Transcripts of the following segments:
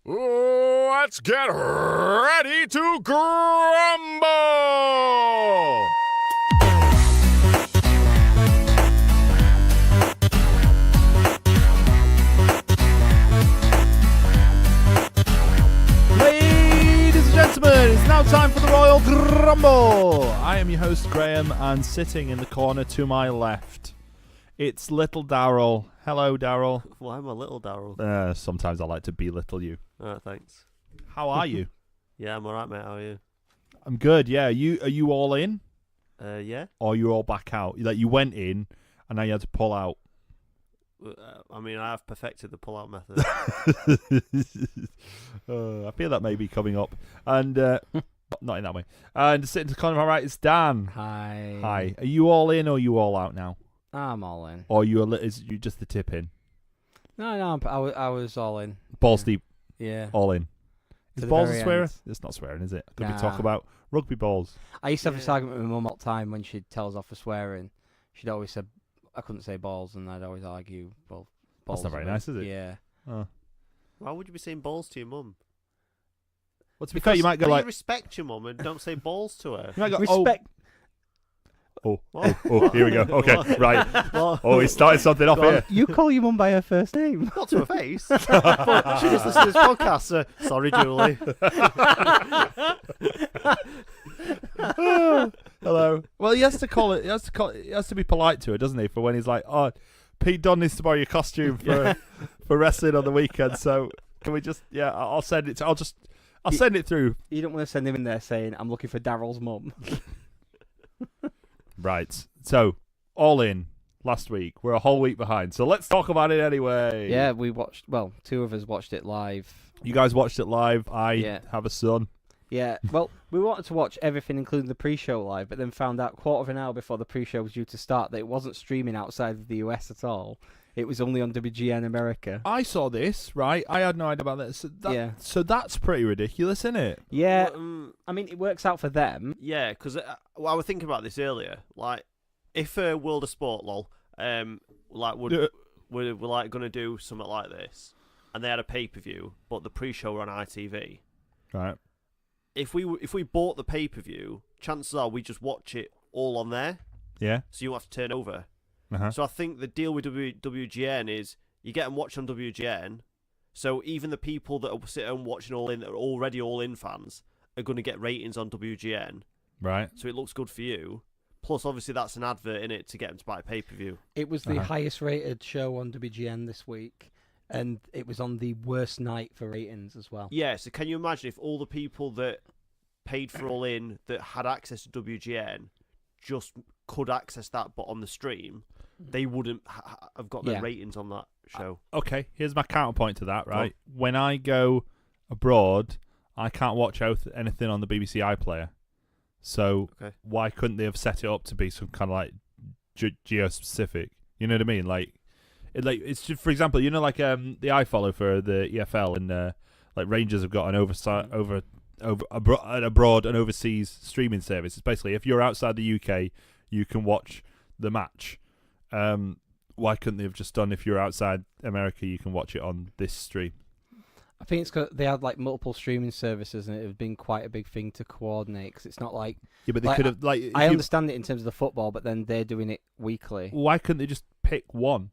Let's get ready to grumble! Ladies and gentlemen, it's now time for the Royal Grumble. I am your host, Graeme, and sitting in the corner to my left, it's little Daryl. Hello, Daryl. Why am I little Daryl? Sometimes I like to belittle you. Thanks. How are you? Yeah, I'm alright, mate. How are you? I'm good, yeah. Are you all in? Yeah. Or are you all back out? Like, you went in, and now you had to pull out. I mean, I have perfected the pull-out method. I feel that may be coming up. And, not in that way. And sitting to the corner of my right is Dan. Hi. Hi. Are you all in or are you all out now? I'm all in. Or is you just the tip in? No, I was all in. Balls deep. Yeah. All in. Is To the balls a very swearer? end. It's not swearing, is it? Could we Nah. talk about rugby balls? I used to have this argument with my mum all the time when she'd tell us off for swearing. She'd always say I couldn't say balls, and I'd always argue, well, balls. That's not very are- nice, is it? Yeah. Oh. Why would you be saying balls to your mum? Well, to be fair, you might go you like... respect your mum and don't say balls to her. You might go, Respect. oh, here we go. Okay, right. Well, Oh, he's started something off here. You call your mum by her first name. not to her face. But she just listens to this podcast, so sorry, Julie. Hello. Well, he has to call it. He has to be polite to her, doesn't he? For when he's like, "Oh, Pete Dunne needs to borrow your costume for wrestling on the weekend." So can we just? Yeah, I'll send it. I'll send it through. You don't want to send him in there saying, I'm looking for Daryl's mum. Right. So all in last week. We're a whole week behind. So let's talk about it anyway. Yeah, we watched, well, two of us watched it live. You guys watched it live. I have a son. Yeah, well, we wanted to watch everything, including the pre-show live, but then found out quarter of an hour before the pre-show was due to start that it wasn't streaming outside of the US at all. It was only on WGN America. I saw this, right? I had no idea about this. So that's pretty ridiculous, isn't it? Yeah, Well, I mean, it works out for them. yeah, because I was thinking about this earlier. Like, if World of Sport, we're like going to do something like this, and they had a pay-per-view, but the pre-show were on ITV. Right. If we bought the pay-per-view, chances are we just watch it all on there. Yeah. So you don't have to turn over. Uh-huh. So I think the deal with WGN is you get them watched on WGN. So even the people that are sitting home watching All In that are already All In fans are going to get ratings on WGN. Right. So it looks good for you. Plus, obviously, that's an advert in it to get them to buy a pay-per-view. It was the highest rated show on WGN this week, and it was on the worst night for ratings as well. Yeah, so can you imagine if all the people that paid for All In that had access to WGN just could access that but on the stream, they wouldn't have got their ratings on that show. Okay, here's my counterpoint to that, right? When I go abroad, I can't watch anything on the BBC iPlayer. So why couldn't they have set it up to be some kind of like geo-specific? You know what I mean? Like it's just, for example, you know, like the iFollow for the EFL and like Rangers have got an abroad and overseas streaming service. It's basically if you're outside the UK, you can watch the match. Why couldn't they have just done if you're outside America, you can watch it on this stream? I think it's because they had like multiple streaming services, and it had been quite a big thing to coordinate. Because it's not like but they could have like. I understand it in terms of the football, but then they're doing it weekly. Why couldn't they just pick one?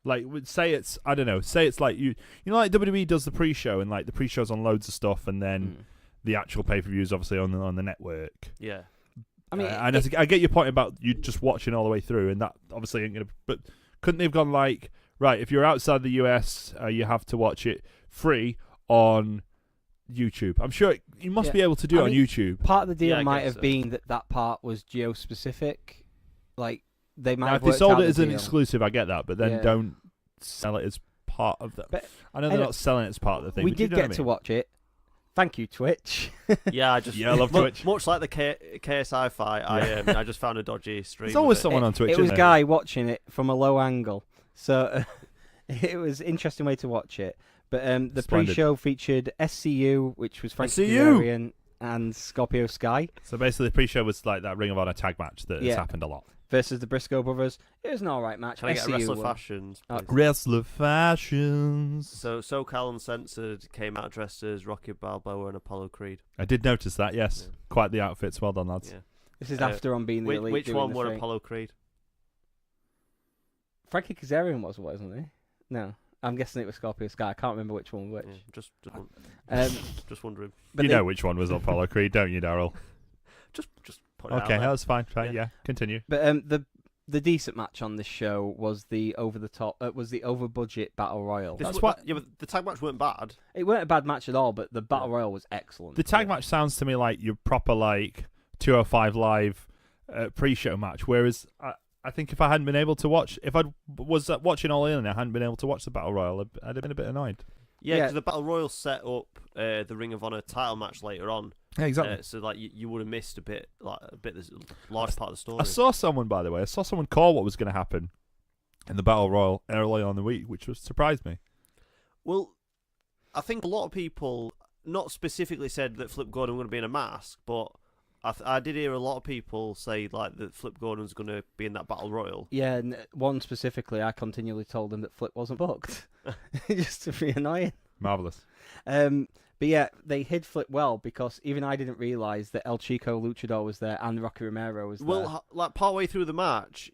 Like, say it's I don't know. Say it's like you know, like WWE does the pre-show, and like the pre-show's on loads of stuff, and then the actual pay-per-view is obviously on the network. Yeah. I mean, and I get your point about you just watching all the way through, and that obviously ain't gonna. But couldn't they have gone like, right, if you're outside the US, you have to watch it free on YouTube. I'm sure you must be able to do it on YouTube. Part of the deal might have been that part was geo-specific. Like, they might have if they worked sold out it as the an deal. exclusive, I get that, but then don't sell it as part of that. But I know they're not selling it as part of the thing. We but did you know get to watch it. Thank you, Twitch. Yeah, I love Twitch. Much like the KSI fight, I just found a dodgy stream. There's always someone on Twitch. It was a guy watching it from a low angle, so it was an interesting way to watch it. But the pre-show featured SCU, which was Frank Kazarian and Scorpio Sky. So basically, the pre-show was like that Ring of Honor tag match that has happened a lot. versus the Briscoe brothers. It was an alright match. Can I get a SCU Wrestler won. Fashions? please? Wrestler Fashions. So SoCal Uncensored came out dressed as Rocky Balboa and Apollo Creed. I did notice that, yes. Yeah. Quite the outfits. Well done, lads. Yeah. This is after on being the elite. Which doing one the won thing. Apollo Creed? Frankie Kazarian wasn't he? No. I'm guessing it was Scorpio Sky. I can't remember which one was which. Yeah, just wondering. But You know which one was Apollo Creed, don't you, Daryl? Just put it out Okay, there. that's fine. Right, yeah, continue. But the decent match on this show was the over budget battle royal. That's what. Yeah, but the tag match weren't bad. It weren't a bad match at all, but the battle royal was excellent. The tag match sounds to me like your proper 205 live pre-show match. Whereas I think if I hadn't been able to watch, if I was watching All In and I hadn't been able to watch the battle royal, I'd have been a bit annoyed. Yeah, because the battle royal set up the Ring of Honor title match later on. Yeah, exactly. So you would have missed a bit this large part of the story. I saw someone, by the way, call what was going to happen in the battle royal early on in the week, which surprised me. Well, I think a lot of people not specifically said that Flip Gordon was going to be in a mask, but I did hear a lot of people say that Flip Gordon's going to be in that battle royal. Yeah, one specifically, I continually told him that Flip wasn't booked, just to be annoying. Marvelous. But yeah, they hid Flip well because even I didn't realise that El Chico Luchador was there and Rocky Romero was there. Well, partway through the match,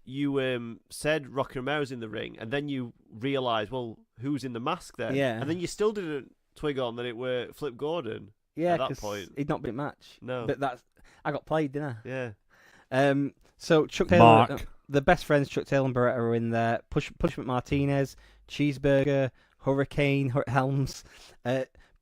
you said Rocky Romero's in the ring, and then you realised, well, who's in the mask then? Yeah. And then you still didn't twig on that it were Flip Gordon. Yeah, at that because point. he'd not been at match. No. But I got played, didn't Yeah. I? So Chuck Taylor, Mark. the best friends Chuck Taylor and Beretta are in there. Punishment Martinez, Cheeseburger, Hurricane, Helms,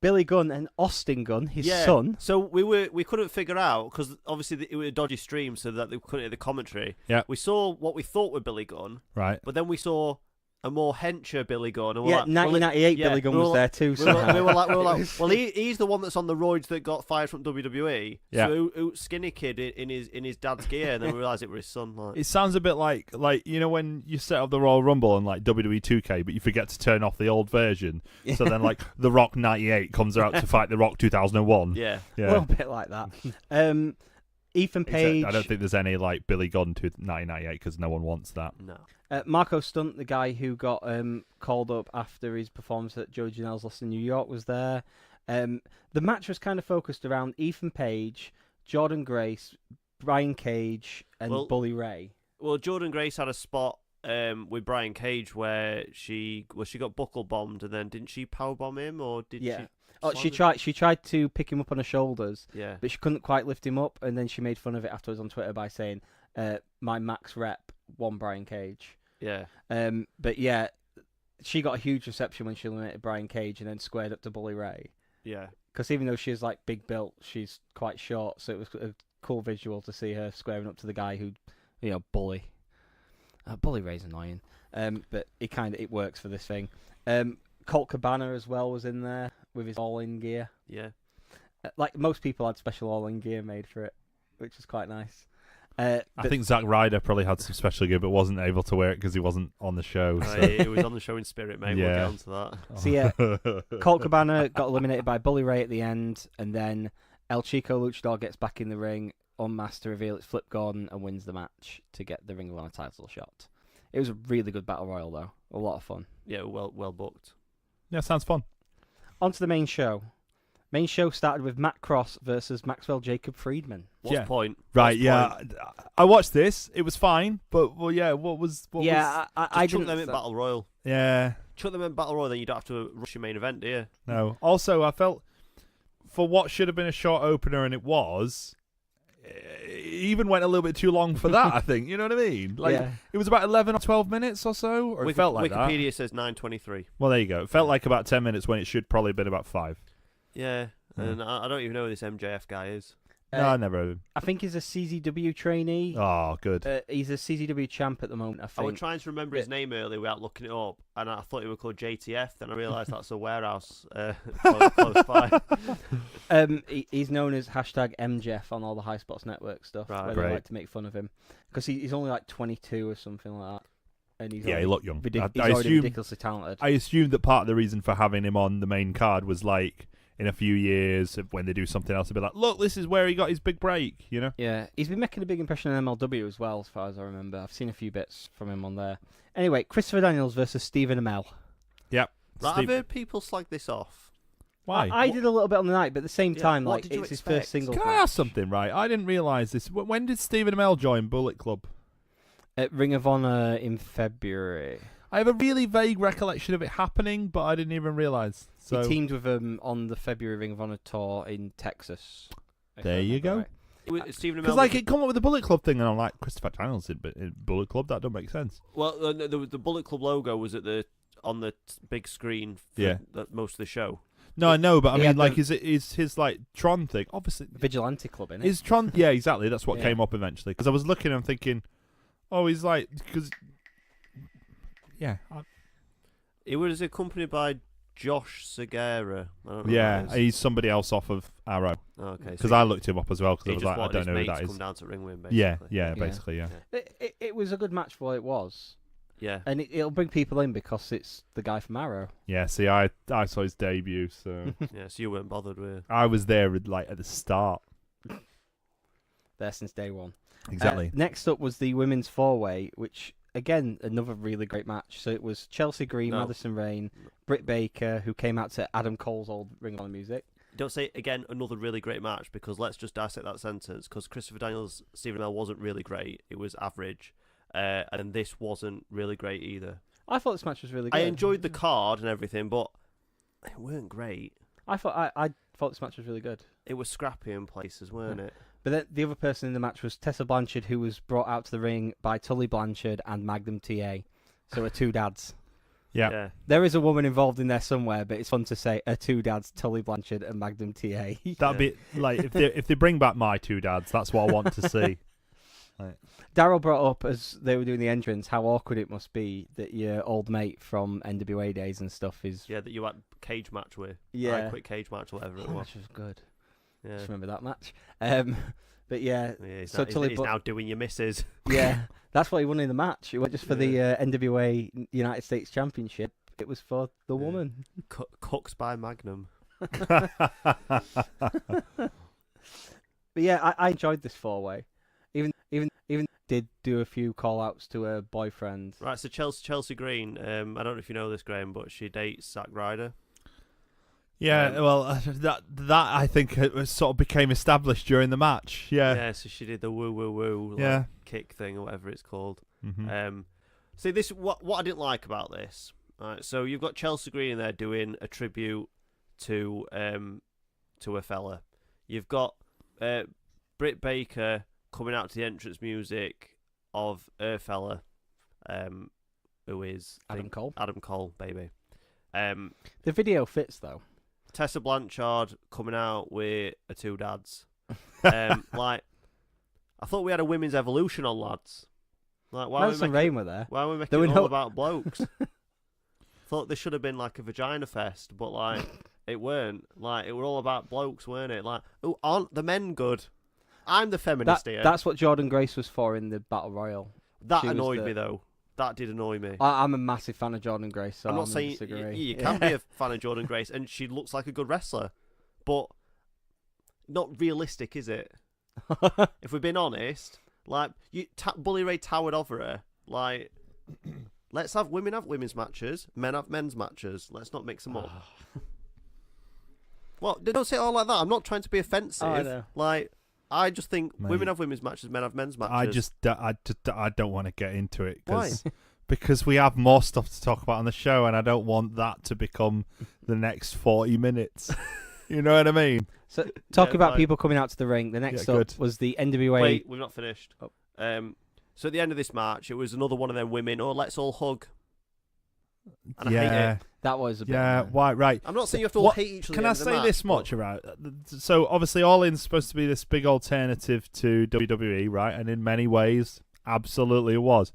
Billy Gunn and Austin Gunn, his son. So we couldn't figure out because obviously it was a dodgy stream, so that they couldn't hear the commentary. Yeah. We saw what we thought were Billy Gunn, Right. but then we saw a more hencher Billy Gunn. And 1998 Billy Gunn was there too. We were like, well, he's the one that's on the roids that got fired from WWE. Yeah. So skinny kid in his dad's gear, and then we realised it was his son. It sounds a bit like when you set up the Royal Rumble on WWE 2K, but you forget to turn off the old version. So then The Rock 98 comes out to fight The Rock 2001. Yeah. Well, a bit like that. Ethan Page. I don't think there's any Billy Gunn to 1998 because no one wants that. No. Marco Stunt, the guy who got called up after his performance at Joey Janela's Lost in New York, was there. The match was kind of focused around Ethan Page, Jordan Grace, Brian Cage, and Bully Ray. Well, Jordan Grace had a spot with Brian Cage where she got buckle bombed, and then didn't she powerbomb him, or did she? Oh, she tried to pick him up on her shoulders, yeah, but she couldn't quite lift him up, and then she made fun of it afterwards on Twitter by saying, "My max rep won Brian Cage." Yeah. But yeah, she got a huge reception when she eliminated Brian Cage and then squared up to Bully Ray. Yeah. Because even though she's big built, she's quite short, so it was a cool visual to see her squaring up to the guy who, Bully. Bully Ray's annoying, but it works for this thing. Colt Cabana as well was in there with his all-in gear. Yeah. Like most people had special all-in gear made for it, which was quite nice. I think Zack Ryder probably had some special gear, but wasn't able to wear it because he wasn't on the show. So. It was on the show in spirit, mate. Yeah. We'll get onto that. So yeah, Colt Cabana got eliminated by Bully Ray at the end, and then El Chico Luchador gets back in the ring, unmasked to reveal it's Flip Gordon, and wins the match to get the Ring of Honor title shot. It was a really good battle royal, though. A lot of fun. Yeah, well booked. Yeah, sounds fun. On to the main show. Main show started with Matt Cross versus Maxwell Jacob Friedman. What's the point? Right, I watched this. It was fine, but what was... I chuck didn't... them in Battle Royal. Yeah. Chuck them in Battle Royal, then you don't have to rush your main event, do you? No. Also, I felt, for what should have been a short opener, and it was... It even went a little bit too long for that, I think. You know what I mean? It was about 11 or 12 minutes or so, or it felt like Wikipedia that. says 9:23. Well, there you go. It felt like about 10 minutes when it should probably have been about 5. Yeah, and I don't even know who this MJF guy is. No, I never heard of him. I think he's a CZW trainee. Oh, good. He's a CZW champ at the moment, I think. I was trying to remember his name earlier without looking it up, and I thought he was called JTF, then I realised that's a warehouse close by. He's known as #MJF on all the High Spots Network stuff, where they like to make fun of him. Because he's only 22 or something like that. And he's he looked young. He's already ridiculously talented. I assumed that part of the reason for having him on the main card was in a few years when they do something else, they'll be like, look, this is where he got his big break, you know? Yeah, he's been making a big impression on MLW as well, as far as I remember. I've seen a few bits from him on there. Anyway, Christopher Daniels versus Stephen Amell. Yep. Right, I've heard people slag this off. Why? I did a little bit on the night, but at the same time, what like, did you it's his expect? first single Can I ask something, right? I didn't realise this. When did Stephen Amell join Bullet Club? At Ring of Honor in February. I have a really vague recollection of it happening, but I didn't even realise. So He teamed with him on the February Ring of Honor tour in Texas. There you go. Stephen Because Amell. like it come up with the Bullet Club thing, and I'm like, Christopher Daniels in Bullet Club. That don't make sense. Well, the Bullet Club logo was on the big screen for most of the show. No, I know, but I He mean, had like, is his like Tron thing? Obviously, Vigilante Club, innit? is Tron? Yeah, exactly. That's what Yeah. came up eventually. Because I was looking and thinking, oh, he's like, because It was accompanied by Josh Segura. I don't know yeah, who that is. he's somebody else off of Arrow. Okay. Because I looked him up as well. Because I he was just like, I wanted don't his know who mate that to is. come down to ring with him, basically. Yeah, basically, yeah. It was a good match for what it was. Yeah. And it'll bring people in because it's the guy from Arrow. Yeah, see, I saw his debut, so Yeah, so you weren't bothered with. I was there like at the start. There since day one. Exactly. Next up was the women's four-way, which, again, another really great match. So it was Chelsea Green, No. Madison Rayne, Britt Baker, who came out to Adam Cole's old Ring of Honor music. Don't say again another really great match, because let's just dissect that sentence. Because Christopher Daniels, Stephen Amell wasn't really great; it was average, and this wasn't really great either. I thought this match was really good. I enjoyed the card and everything, but it weren't great. I thought this match was really good. It was scrappy in places, weren't it? But then the other person in the match was Tessa Blanchard, who was brought out to the ring by Tully Blanchard and Magnum TA. So her two dads. Yeah. There is a woman involved in there somewhere, but it's fun to say her two dads, Tully Blanchard and Magnum TA. That'd be like if they bring back my two dads, that's what I want to see. Right. Daryl brought up as they were doing the entrance how awkward it must be that your old mate from NWA days and stuff is. Yeah, that you had cage match with. Yeah. Quick cage match, or whatever it That was. match was good. Yeah. Just remember that match. But yeah, He's, so he's now doing your misses. yeah, that's what he won in the match. It wasn't just for the NWA United States Championship. It was for the woman. Cooks by Magnum. But yeah, I enjoyed this four-way. Even did do a few call-outs to her boyfriend. Right, so Chelsea Green, I don't know if you know this, Graeme, but she dates Zack Ryder. Yeah, well, that I think it sort of became established during the match. Yeah. Yeah, so she did the woo kick thing or whatever it's called. Mm-hmm. See, this what I didn't like about this. Right, so you've got Chelsea Green there doing a tribute to a fella. You've got Britt Baker coming out to the entrance music of her fella, who is Adam Cole. Adam Cole, baby. The video fits though. Tessa Blanchard coming out with her two dads. Like, I thought we had a women's evolution on, lads. Like, why Madison Rayne were there. Why are we making it all about blokes? Thought there should have been like a vagina fest, but like it weren't. Like, it were all about blokes, weren't it? Like, oh, aren't the men good? I'm the feminist here. That's what Jordan Grace was for in the Battle Royal. That annoyed me though. That did annoy me. I'm a massive fan of Jordan Grace, so I'm not saying you can be a fan of Jordan Grace, and she looks like a good wrestler, but not realistic, is it? If we're being honest, like Bully Ray towered over her. Like, let's have women's matches, men have men's matches. Let's not mix them up. Well, don't say it all like that. I'm not trying to be offensive. Oh, I know. Like, I just think women have women's matches, men have men's matches. I don't want to get into it. Why? Because we have more stuff to talk about on the show, and I don't want that to become the next 40 minutes. You know what I mean? So, talking about people coming out to the ring, the next up was the NWA. Wait, we've not finished. Oh. So at the end of this match, it was another one of them women. Oh, let's all hug. And I hate Yeah. it. That was a bit. Yeah, right. I'm not saying you have to all hate each other. Can at I the end of the say match, this much about? So obviously, All In's supposed to be this big alternative to WWE, right? And in many ways, absolutely it was.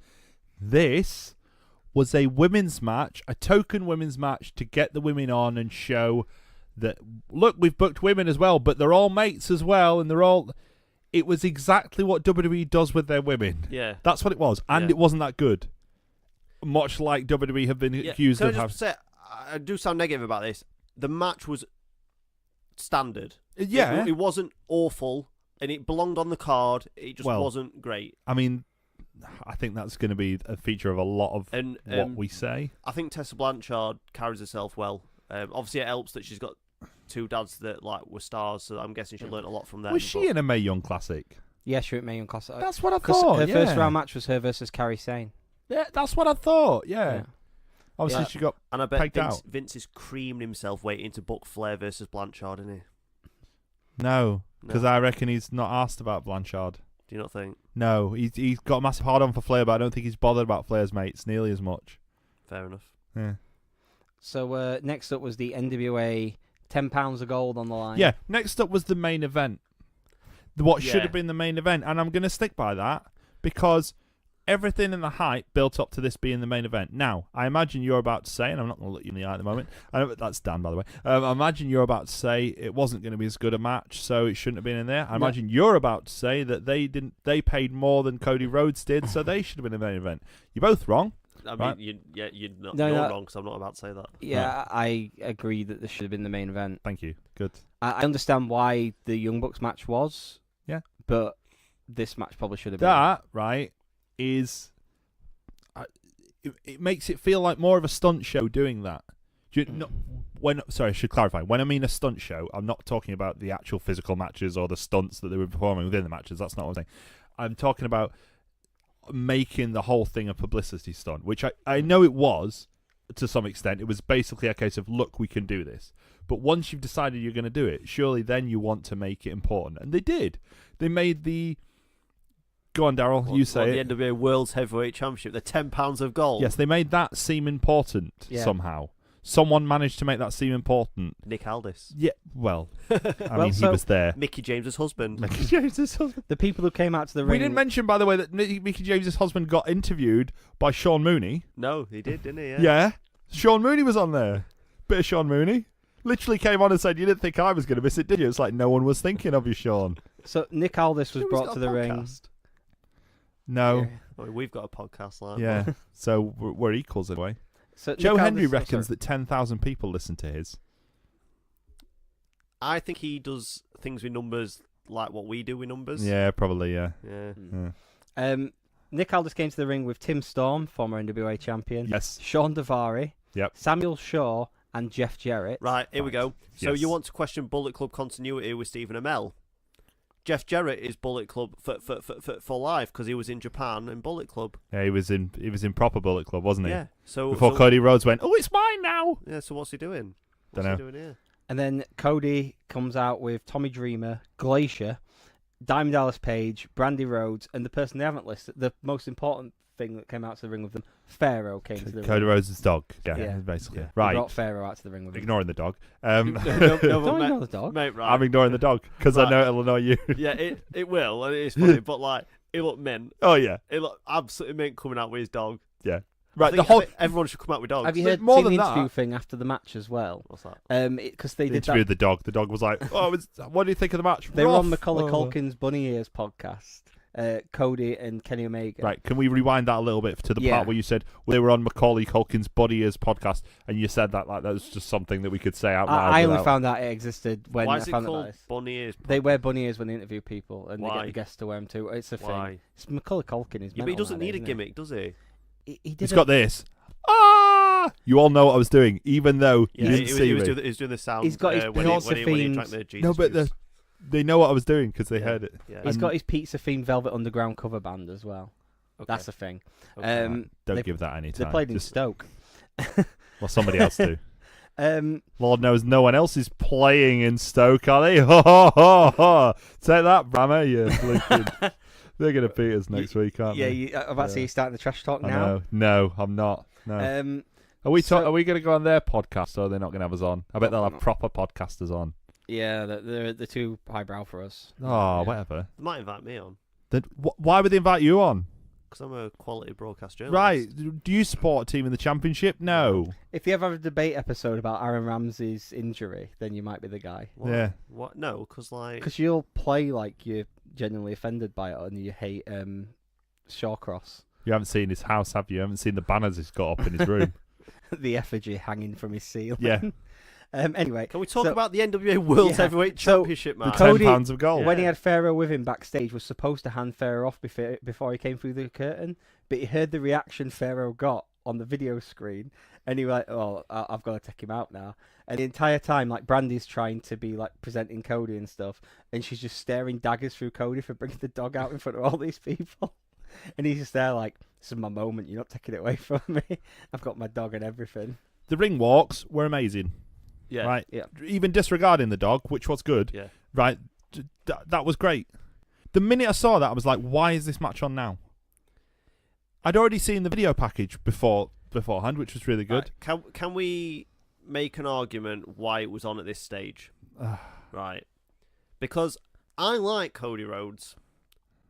This was a women's match, a token women's match to get the women on and show that, look, we've booked women as well, but they're all mates as well, and they're all. It was exactly what WWE does with their women. Yeah, that's what it was, and it wasn't that good. Much like WWE have been accused Can of I having. just say, I do sound negative about this. The match was standard. Yeah. It wasn't awful, and it belonged on the card. It just wasn't great. I mean, I think that's going to be a feature of a lot of what we say. I think Tessa Blanchard carries herself well. Obviously, it helps that she's got two dads that were stars, so I'm guessing she learned a lot from them. Was she in a Mae Young Classic? Yeah, she was Mae Young Classic. That's what I thought. Her first round match was her versus Kairi Sane. Yeah, that's what I thought. Yeah. Obviously, she got and I bet pegged Vince is creaming himself waiting to book Flair versus Blanchard, isn't he? No, because I reckon he's not asked about Blanchard. Do you not think? No, he's got a massive hard-on for Flair, but I don't think he's bothered about Flair's mates nearly as much. Fair enough. Yeah. So next up was the NWA £10 of gold on the line. Yeah, next up was the main event. What should have been the main event, and I'm going to stick by that because everything in the hype built up to this being the main event. Now, I imagine you're about to say, and I'm not going to look you in the eye at the moment. I know that's Dan, by the way. I imagine you're about to say it wasn't going to be as good a match, so it shouldn't have been in there. I imagine you're about to say that they paid more than Cody Rhodes did, so they should have been in the main event. You're both wrong. I mean, right? you're wrong because I'm not about to say that. Yeah, I agree that this should have been the main event. Thank you. Good. I understand why the Young Bucks match was. Yeah. But this match probably should have been. That, right, is... It makes it feel like more of a stunt show doing that. Sorry, I should clarify. When I mean a stunt show, I'm not talking about the actual physical matches or the stunts that they were performing within the matches. That's not what I'm saying. I'm talking about making the whole thing a publicity stunt, which I know it was to some extent. It was basically a case of, look, we can do this. But once you've decided you're going to do it, surely then you want to make it important. And they did. They made the... Go on, Daryl, you say it. The NWA World's Heavyweight Championship, the £10 of gold. Yes, they made that seem important somehow. Someone managed to make that seem important. Nick Aldis. Yeah, well, I mean, he was there. Mickey James's husband. Mickey James's husband. The people who came out to the ring... We didn't mention, by the way, that Mickey James's husband got interviewed by Sean Mooney. No, he did, didn't he? Yeah. Sean Mooney was on there. Bit of Sean Mooney. Literally came on and said, you didn't think I was going to miss it, did you? It's like, no one was thinking of you, Sean. So Nick Aldis was brought to the ring. No. Yeah. Well, we've got a podcast line. Yeah. So we're equals in a way. So Joe Hendry reckons that 10,000 people listen to his. I think he does things with numbers like what we do with numbers. Yeah, probably, yeah. Nick Aldis came to the ring with Tim Storm, former NWA champion. Yes. Sean Daivari. Yep. Samuel Shaw and Jeff Jarrett. Right, here we go. So Yes. you want to question Bullet Club continuity with Stephen Amell. Jeff Jarrett is Bullet Club for life because he was in Japan in Bullet Club. Yeah, he was in proper Bullet Club, wasn't he? Yeah. So before Cody Rhodes went, oh, it's mine now. Yeah. So what's he doing? Dunno. What's he doing here? And then Cody comes out with Tommy Dreamer, Glacier, Diamond Dallas Page, Brandy Rhodes, and the person they haven't listed, the most important thing that came out to the ring with them, Pharaoh came to the ring. Cody Rhodes' dog. Yeah, Yeah. basically. Yeah. Right. They brought Pharaoh out to the ring with them. Ignoring the dog. No, Don't but ignore the dog. Mate, right. I'm ignoring the dog because I know it'll annoy you. Yeah, it will, and it is funny, but like, it looked mint. Oh, yeah. It looked absolutely mint coming out with his dog. Yeah. I Right, think everyone should come out with dogs. Have you But heard more seen the than interview that- thing after the match as well? What's that? Because they They did that. interviewed the dog. The dog was like, oh, what do you think of the match? They were on Rough. Macaulay Oh. Culkin's Bunny Ears podcast. Cody and Kenny Omega. Right, can we rewind that a little bit to the Yeah. part where you said they were on Macaulay Culkin's Buddy Ears podcast, and you said that like that was just something that we could say out loud. I only without- found out it existed when Why I is it found called out Bunny Ears? they wear bunny ears when they interview people, and they get Why? the guests to wear them too. It's a Why? thing. It's Macaulay Culkin is. Yeah, but he doesn't need a gimmick, does he? He did. He's got this. Ah! You all know what I was doing, even though you didn't see he me. was doing the sound. He's got his when he Josephine- drank the Jesus No, but juice. they know what I was doing because they heard it. Yeah. He's And- got his Pizza Fiend Velvet Underground cover band as well. Okay. That's a thing. Okay. Don't they- give that any They time. played in Just- Stoke. well, somebody else do. Um, Lord knows no one else is playing in Stoke, are they? Ho, ho, ho, ho. Take that, Brammer, you bleaking... They're going to beat us next week, aren't yeah, they? I'm about to see you starting the trash talk I now. know. No, I'm not. No. Are we going to go on their podcast, or are they not going to have us on? I bet they'll have proper podcasters on. Yeah, they're too highbrow for us. Oh, Yeah. whatever. They might invite me on Then why would they invite you on? because I'm a quality broadcast journalist. Right. Do you support a team in the Championship? No. If you ever have a debate episode about Aaron Ramsey's injury, then you might be the guy. What? Yeah. What? No, because like. Because you'll play like you're genuinely offended by it and you hate Shawcross. You haven't seen his house, have you? You haven't seen the banners he's got up in his room. The effigy hanging from his ceiling. Yeah. Anyway, can we talk about the NWA World Heavyweight Championship match? The £10 of gold. When he had Pharaoh with him backstage, was supposed to hand Pharaoh off before he came through the curtain, but he heard the reaction Pharaoh got on the video screen, and he was like, "Oh, I've got to take him out now." And the entire time, like, Brandy's trying to be like presenting Cody and stuff, and she's just staring daggers through Cody for bringing the dog out in front of all these people, and he's just there like, "This is my moment. You're not taking it away from me. I've got my dog and everything." The ring walks were amazing. Yeah. Right. Yeah. Even disregarding the dog, which was good. Yeah. Right. That was great. The minute I saw that, I was like, "Why is this match on now?" I'd already seen the video package beforehand, which was really good. Can we make an argument why it was on at this stage? Right. Because I like Cody Rhodes.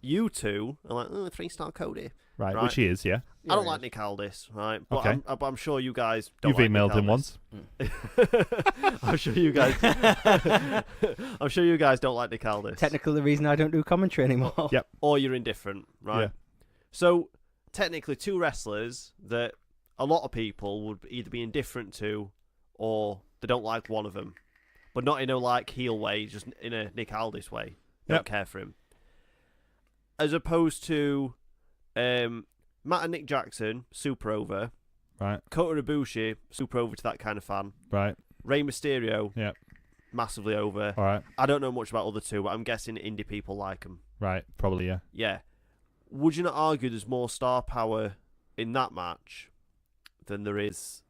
You two are like, 3-star Cody. Right, which he is, yeah. I don't like Nick Aldis, right? But Okay. I'm sure you guys don't. You've like emailed Nick him Aldis. once. I'm sure you guys. I'm sure you guys don't like Nick Aldis. Technically, the reason I don't do commentary anymore. Yep. Or you're indifferent, right? Yeah. So technically, two wrestlers that a lot of people would either be indifferent to, or they don't like one of them, but not in a like heel way, just in a Nick Aldis way. Don't care for him. As opposed to Matt and Nick Jackson, super over. Right. Kota Ibushi, super over to that kind of fan. Right. Rey Mysterio, Yep. massively over. All right. I don't know much about other two, but I'm guessing indie people like them. Right. Probably, yeah. Yeah. Would you not argue there's more star power in that match than there is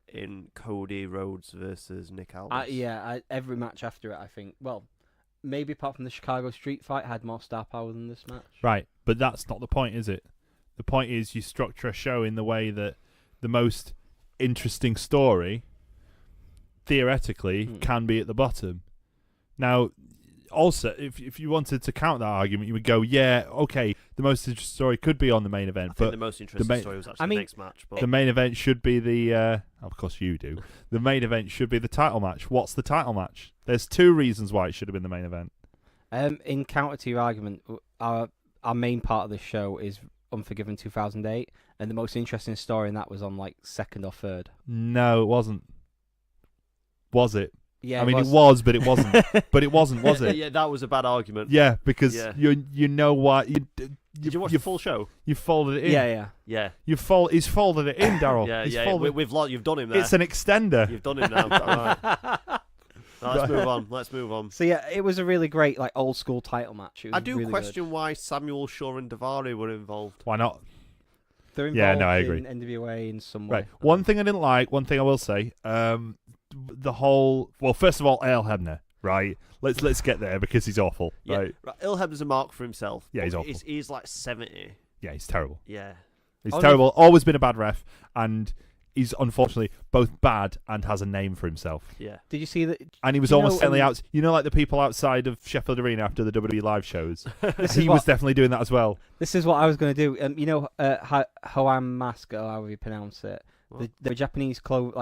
in Cody Rhodes versus Nick Aldis? Every match after it, I think. Well, maybe apart from the Chicago Street fight, had more star power than this match. Right. But that's not the point, is it? The point is you structure a show in the way that the most interesting story, theoretically, can be at the bottom. Now, also, if you wanted to count that argument, you would go, yeah, okay, the most interesting story could be on the main event. I think the most interesting story was actually the next match. But the main event should be the... of course you do. The main event should be the title match. What's the title match? There's two reasons why it should have been the main event. In counter to your argument, our main part of the show is Unforgiven 2008, and the most interesting story in that was on like second or third. No, it wasn't. Was it? Yeah, I mean, it was, but it wasn't. But it wasn't, was it? Yeah, that was a bad argument. Yeah, because you know what? Did you watch the full show? You folded it in. Yeah. He's folded it in, Daryl. You've done him there. It's an extender. You've done him now. Right. Let's move on. So yeah, it was a really great like old school title match. I do really question why Samuel Shaw and Daivari were involved. Why not? They're involved I agree. in NWA in some way. Right. One thing I didn't like, one thing I will say, the whole... Well, first of all, Earl Hebner, right? Let's get there because he's awful, right? Earl Hebner's a mark for himself. Yeah, he's awful. He's like 70. Yeah, he's terrible. Yeah. He's terrible. Always been a bad ref, and he's unfortunately both bad and has a name for himself. Yeah. Did you see that? And he was almost certainly out. You know, like the people outside of Sheffield Arena after the WWE live shows. He was definitely doing that as well. This is what I was going to do. You know, Hoam Mask, or however you pronounce it, the Japanese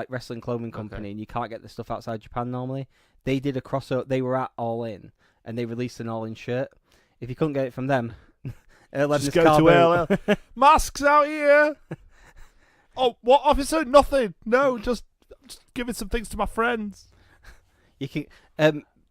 wrestling clothing company, and you can't get the stuff outside Japan normally. They did a crossover. They were at All In, and they released an All In shirt. If you couldn't get it from them, just go to Earl. Masks out here. Oh, what, officer? Nothing. No, just giving some things to my friends. You can.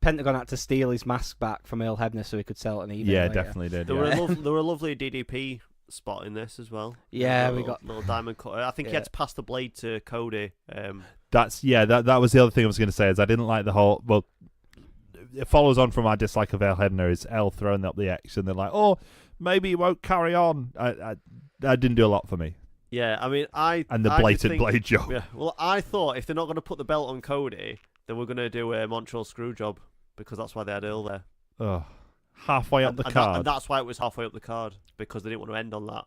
Pentagon had to steal his mask back from Earl Hebner so he could sell it on eBay. Yeah, definitely did. There were a lovely DDP spot in this as well. Yeah, we got little diamond cutter. I think he had to pass the blade to Cody. That was the other thing I was going to say. Is I didn't like the whole. Well, it follows on from our dislike of Earl Hebner. Is Earl throwing up the X and they're like, oh, maybe he won't carry on. That didn't do a lot for me. Yeah, I mean, and the blatant blade job. Yeah, well, I thought if they're not going to put the belt on Cody, then we're going to do a Montreal screw job because that's why they had Earl there. Oh, halfway up the card. And that's why it was halfway up the card because they didn't want to end on that.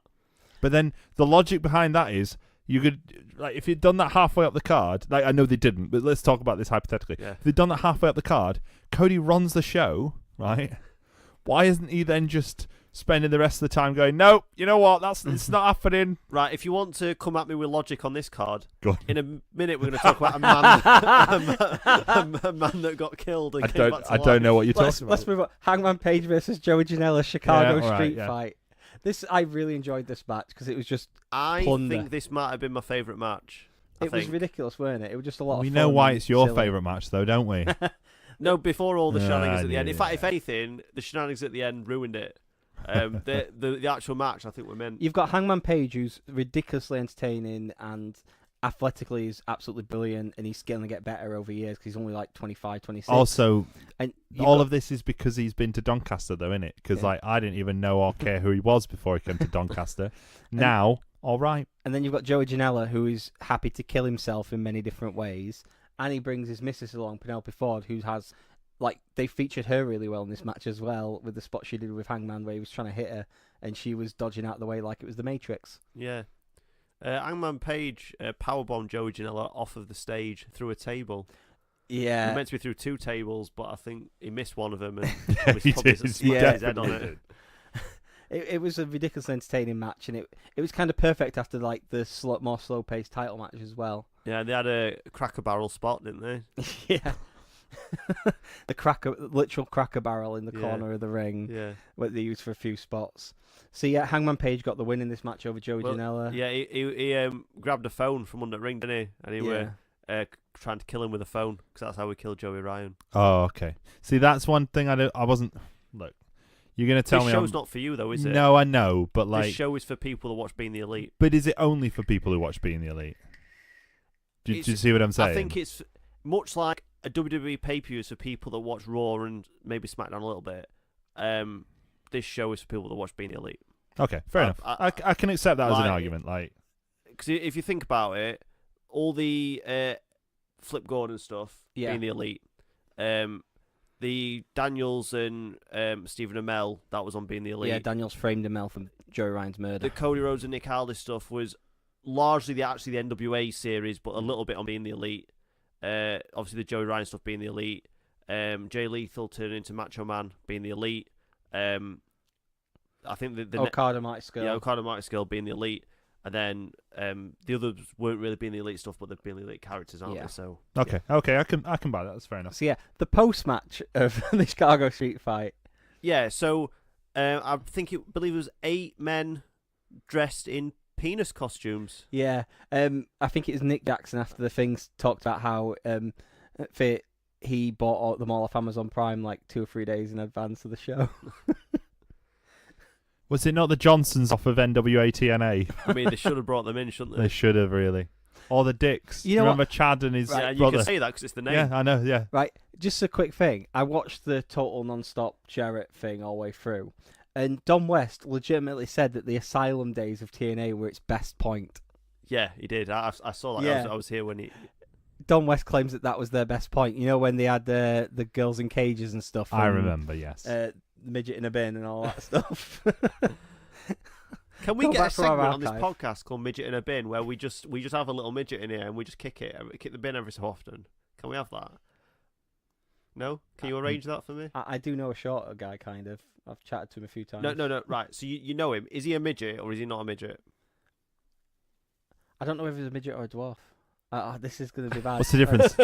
But then the logic behind that is you could, like, if you'd done that halfway up the card, like I know they didn't, but let's talk about this hypothetically. Yeah. If they'd done that halfway up the card, Cody runs the show, right? Why isn't he then just spending the rest of the time going, no, you know what, it's not happening. Right, if you want to come at me with logic on this card, in a minute we're going to talk about a man that got killed and came back to life. I don't know what you're talking about. Let's move on. Hangman Page versus Joey Janela, Chicago Street fight. I really enjoyed this match because it was just I think this might have been my favourite match. It was ridiculous, weren't it? It was just a lot of fun. We know why it's your silly. favourite match, though, don't we? No, before all the shenanigans at the end. Yeah. If anything, the shenanigans at the end ruined it. The actual match, I think, were meant. You've got Hangman Page, who's ridiculously entertaining and athletically is absolutely brilliant, and he's going to get better over years because he's only like 25, 26. Also, and all of this is because he's been to Doncaster, though, isn't it? Because like I didn't even know or care who he was before he came to Doncaster. Now, all right. And then you've got Joey Janela, who is happy to kill himself in many different ways, and he brings his missus along, Penelope Ford, who has, like, they featured her really well in this match as well, with the spot she did with Hangman where he was trying to hit her, and she was dodging out the way like it was the Matrix. Yeah. Hangman Page powerbombed Joey Janela off of the stage through a table. Yeah. He meant to be through 2 tables, but I think he missed one of them and he did. his head on it. It was a ridiculously entertaining match, and it was kind of perfect after like the more slow-paced title match as well. Yeah, they had a Cracker Barrel spot, didn't they? Yeah. Literal cracker barrel in the corner of the ring. Yeah. What they used for a few spots. So yeah, Hangman Page got the win in this match over Joey Janela. Yeah, he grabbed a phone from under the ring, didn't he? And he were trying to kill him with a phone, because that's how we killed Joey Ryan. Oh, okay. See, that's one thing I wasn't. Look, you're gonna tell this me show's not for you, though, is it? No, I know, but like, this show is for people that watch Being the Elite. But is it only for people who watch Being the Elite? Do you see what I'm saying? I think it's much like a WWE pay-per-view is for people that watch Raw and maybe SmackDown a little bit. This show is for people that watch Being the Elite. Okay, fair enough. I can accept that as an argument. Like, because if you think about it, all the Flip Gordon stuff, Being the Elite, the Daniels and Stephen Amell, that was on Being the Elite. Yeah, Daniels framed Amell for Joey Ryan's murder. The Cody Rhodes and Nick Aldis stuff was largely the NWA series, but a little bit on Being the Elite. Obviously, the Joey Ryan stuff Being the Elite. Jay Lethal turning into Macho Man Being the Elite. I think the Okada Mighty Skull. Yeah, Okada Mighty Skull Being the Elite. And then the others weren't really Being the Elite stuff, but they're Being the Elite characters, aren't they? So okay, I can buy that. That's fair enough. So yeah, the post match of the Chicago Street Fight. Yeah, so I believe it was 8 men dressed in penis costumes. Yeah, I think it was Nick Jackson after the things talked about how he bought them all off Amazon Prime like 2 or 3 days in advance of the show. Was it not the Johnsons off of NWA TNA? I mean, they should have brought them in, shouldn't they? They should have, really. Or the Dicks. You know remember Chad and his brother? You can say that because it's the name. Yeah, I know, yeah. Right, just a quick thing. I watched the Total Non-Stop Jarrett thing all the way through, and Don West legitimately said that the Asylum days of TNA were its best point. Yeah, he did. I saw that. Yeah. I was here when he... Don West claims that was their best point. You know, when they had the girls in cages and stuff. I remember, yes. Midget in a bin and all that stuff. Can we get a segment on this podcast called Midget in a Bin, where we just have a little midget in here and we just kick the bin every so often? Can we have that? No? Can you arrange that for me? I do know a shorter guy, kind of. I've chatted to him a few times. No. Right. So you know him. Is he a midget or is he not a midget? I don't know if he's a midget or a dwarf. This is going to be bad. What's the difference?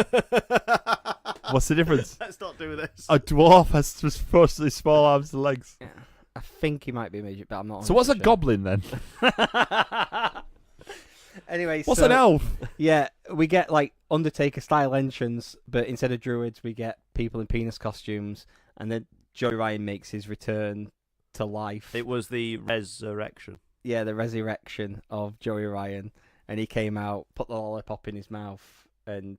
What's the difference? Let's not do this. A dwarf has supposedly small arms and legs. Yeah. I think he might be a midget, but I'm not. So what's a sure. goblin then? Anyway, what's an elf? Yeah, we get like Undertaker style entrance, but instead of druids, we get people in penis costumes, and then Joey Ryan makes his return to life. It was the resurrection. Yeah, the resurrection of Joey Ryan, and he came out, put the lollipop in his mouth, and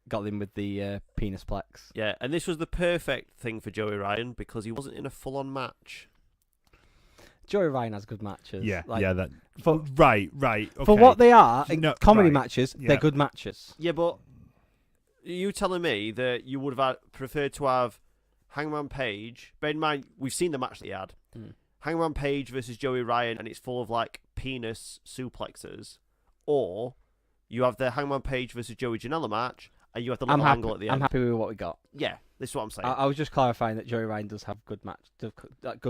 got him with the penis plex. Yeah, and this was the perfect thing for Joey Ryan because he wasn't in a full-on match. Joey Ryan has good matches. Yeah, like, that. For, right. Okay. For what they are, comedy right. matches, Yeah. they're good matches. Yeah, but you telling me that you would have preferred to have Hangman Page? Bear in mind, we've seen the match that he had. Hangman Page versus Joey Ryan, and it's full of like penis suplexes, or you have the Hangman Page versus Joey Janela match, and you have the little angle at the end. I'm happy with what we got. Yeah, this is what I'm saying. I was just clarifying that Joey Ryan does have good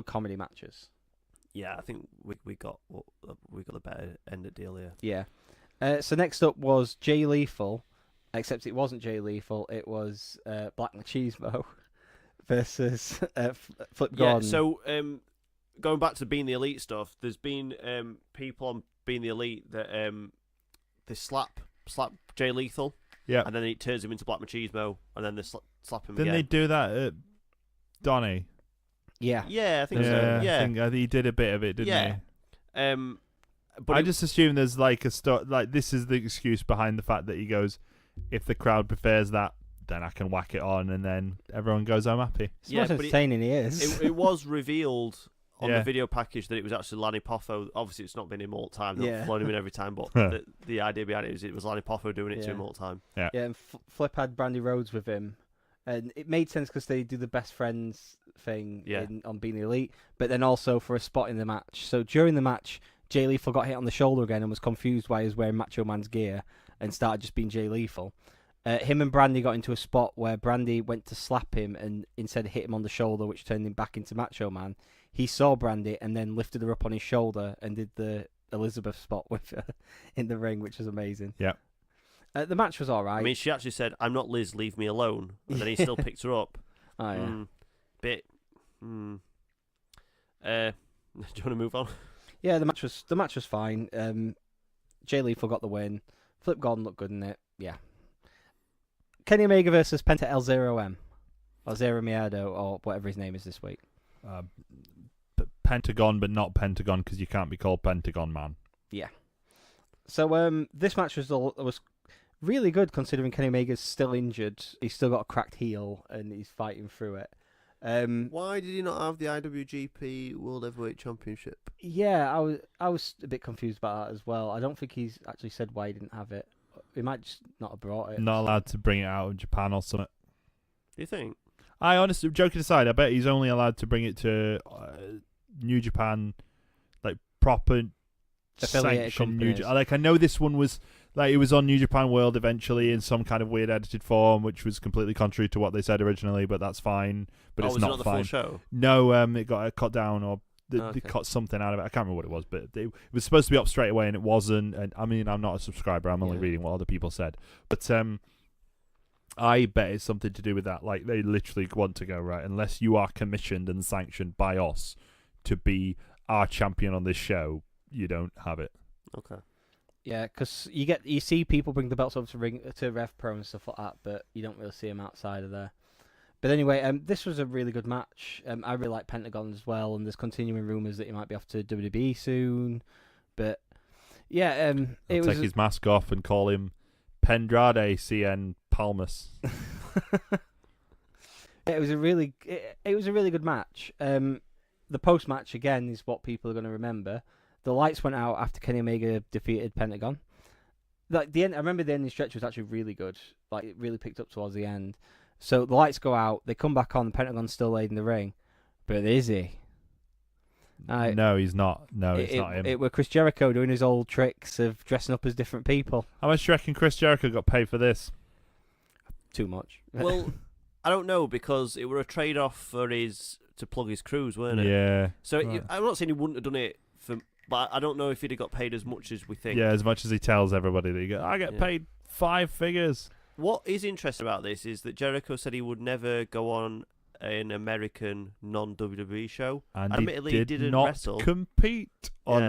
comedy matches. Yeah, I think we got the better end of deal here. Yeah. So next up was Jay Lethal, except it wasn't Jay Lethal. It was Black Machismo versus Flip Gordon. Yeah. So going back to Being the Elite stuff, there's been people on Being the Elite that they slap slap Jay Lethal. Yeah. And then he turns him into Black Machismo, and then they slap him Didn't again. they do that at Donny? Yeah. Yeah, I think so. Yeah. I think he did a bit of it, didn't he? But I just assume there's like like this is the excuse behind the fact that he goes, if the crowd prefers that, then I can whack it on, and then everyone goes, I'm happy. It's not entertaining, he is. It was revealed on the video package that it was actually Lanny Poffo. Obviously, it's not been him all the time. They've flown him in every time, but the idea behind it was Lanny Poffo doing it to him all the time. Yeah, and Flip had Brandy Rhodes with him, and it made sense because they do the best friends thing on Being the Elite, but then also for a spot in the match. So during the match, Jay Lethal got hit on the shoulder again and was confused why he was wearing Macho Man's gear and started just being Jay Lethal. Him and Brandy got into a spot where Brandy went to slap him and instead hit him on the shoulder, which turned him back into Macho Man. He saw Brandy and then lifted her up on his shoulder and did the Elizabeth spot with her in the ring, which was amazing. Yeah. The match was all right. I mean, she actually said, "I'm not Liz, leave me alone," and then he still picked her up. Oh, yeah. Do you want to move on? Yeah, the match was fine. Jay Lethal got the win. Flip Gordon looked good in it. Yeah. Kenny Omega versus Penta El Zero M, or Zero Miedo, or whatever his name is this week. Pentagon, but not Pentagon because you can't be called Pentagon Man. Yeah. So this match was really good considering Kenny Omega's still injured. He's still got a cracked heel and he's fighting through it. Why did he not have the IWGP World Heavyweight Championship? Yeah, I was a bit confused about that as well. I don't think he's actually said why he didn't have it. He might just not have brought it. Not allowed to bring it out of Japan or something. Do you think? I honestly, joking aside, I bet he's only allowed to bring it to New Japan, like proper sanctioned New Japan. Like I know this one was like it was on New Japan World eventually in some kind of weird edited form, which was completely contrary to what they said originally. But that's fine. But it's not the fine. Full show? No, it got cut down or they cut something out of it. I can't remember what it was, but it was supposed to be up straight away and it wasn't. And I mean, I'm not a subscriber. I'm only reading what other people said. But I bet it's something to do with that. Like they literally want to go right unless you are commissioned and sanctioned by us to be our champion on this show. You don't have it. Okay. Yeah, because you see people bring the belts over to Rev Pro and stuff like that, but you don't really see them outside of there. But anyway, this was a really good match. I really like Pentagon as well, and there's continuing rumours that he might be off to WWE soon. But yeah, take his mask off and call him Pendrade CN Palmas. It was a really good match. The post match again is what people are going to remember. The lights went out after Kenny Omega defeated Pentagon. Like the end, I remember the ending stretch was actually really good. Like it really picked up towards the end. So the lights go out, they come back on. Pentagon's still laid in the ring, but is he? No, he's not. No, it's not him. It were Chris Jericho doing his old tricks of dressing up as different people. How much do you reckon Chris Jericho got paid for this? Too much. Well, I don't know because it were a trade-off for to plug his cruise, weren't it? Yeah. So I'm not saying he wouldn't have done it but I don't know if he'd have got paid as much as we think. Yeah, as much as he tells everybody that I get paid 5 figures. What is interesting about this is that Jericho said he would never go on an American non-WWE show. And admittedly, he he didn't not wrestle. compete on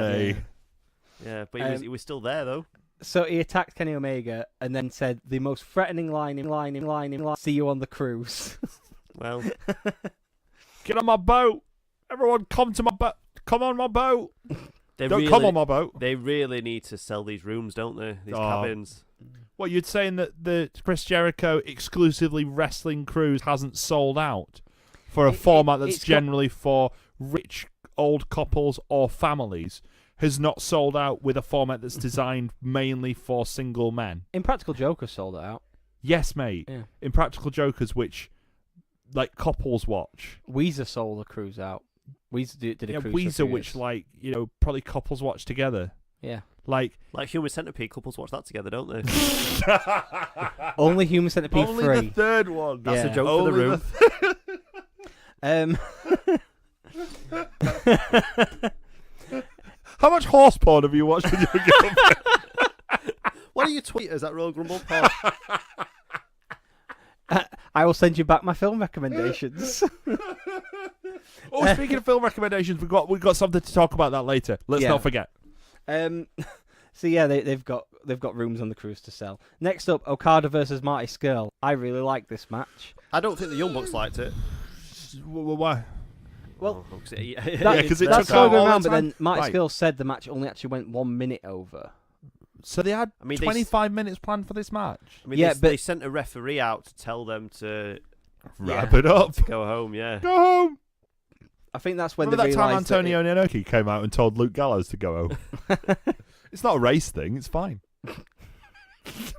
Yeah, but he was still there though. So he attacked Kenny Omega and then said the most threatening line, see you on the cruise. Well, get on my boat. Everyone come to my boat. Come on my boat. Come on my boat. They really need to sell these rooms, don't they? These cabins. What, you're saying that the Chris Jericho exclusively wrestling cruise hasn't sold out for a format that's generally for rich old couples or families, has not sold out with a format that's designed mainly for single men? Impractical Jokers sold it out. Yes, mate. Yeah. Impractical Jokers, which like couples watch. Weezer sold a cruise out. Weezer did a cruise. Weezer, which probably couples watch together. Yeah. Like Human Centipede, couples watch that together, don't they? Only Human Centipede only 3. the third one. That's a joke for the room. How much horse porn have you watched with your girlfriend? Why do you tweet us at Royal Grumble Pod? I will send you back my film recommendations. Speaking of film recommendations, we've got something to talk about that later. Let's not forget. So yeah, they've got rooms on the cruise to sell. Next up, Okada versus Marty Scurll. I really like this match. I don't think the Young Bucks liked it. Why? Well, because that's all going around. But then Marty Scurll said the match only actually went 1 minute over. So they had 25 minutes planned for this match. I mean, they sent a referee out to tell them to wrap it up, to go home. Yeah, go home. I think that's when Remember they that time realised Antonio Inoki came out and told Luke Gallows to go home. It's not a race thing. It's fine.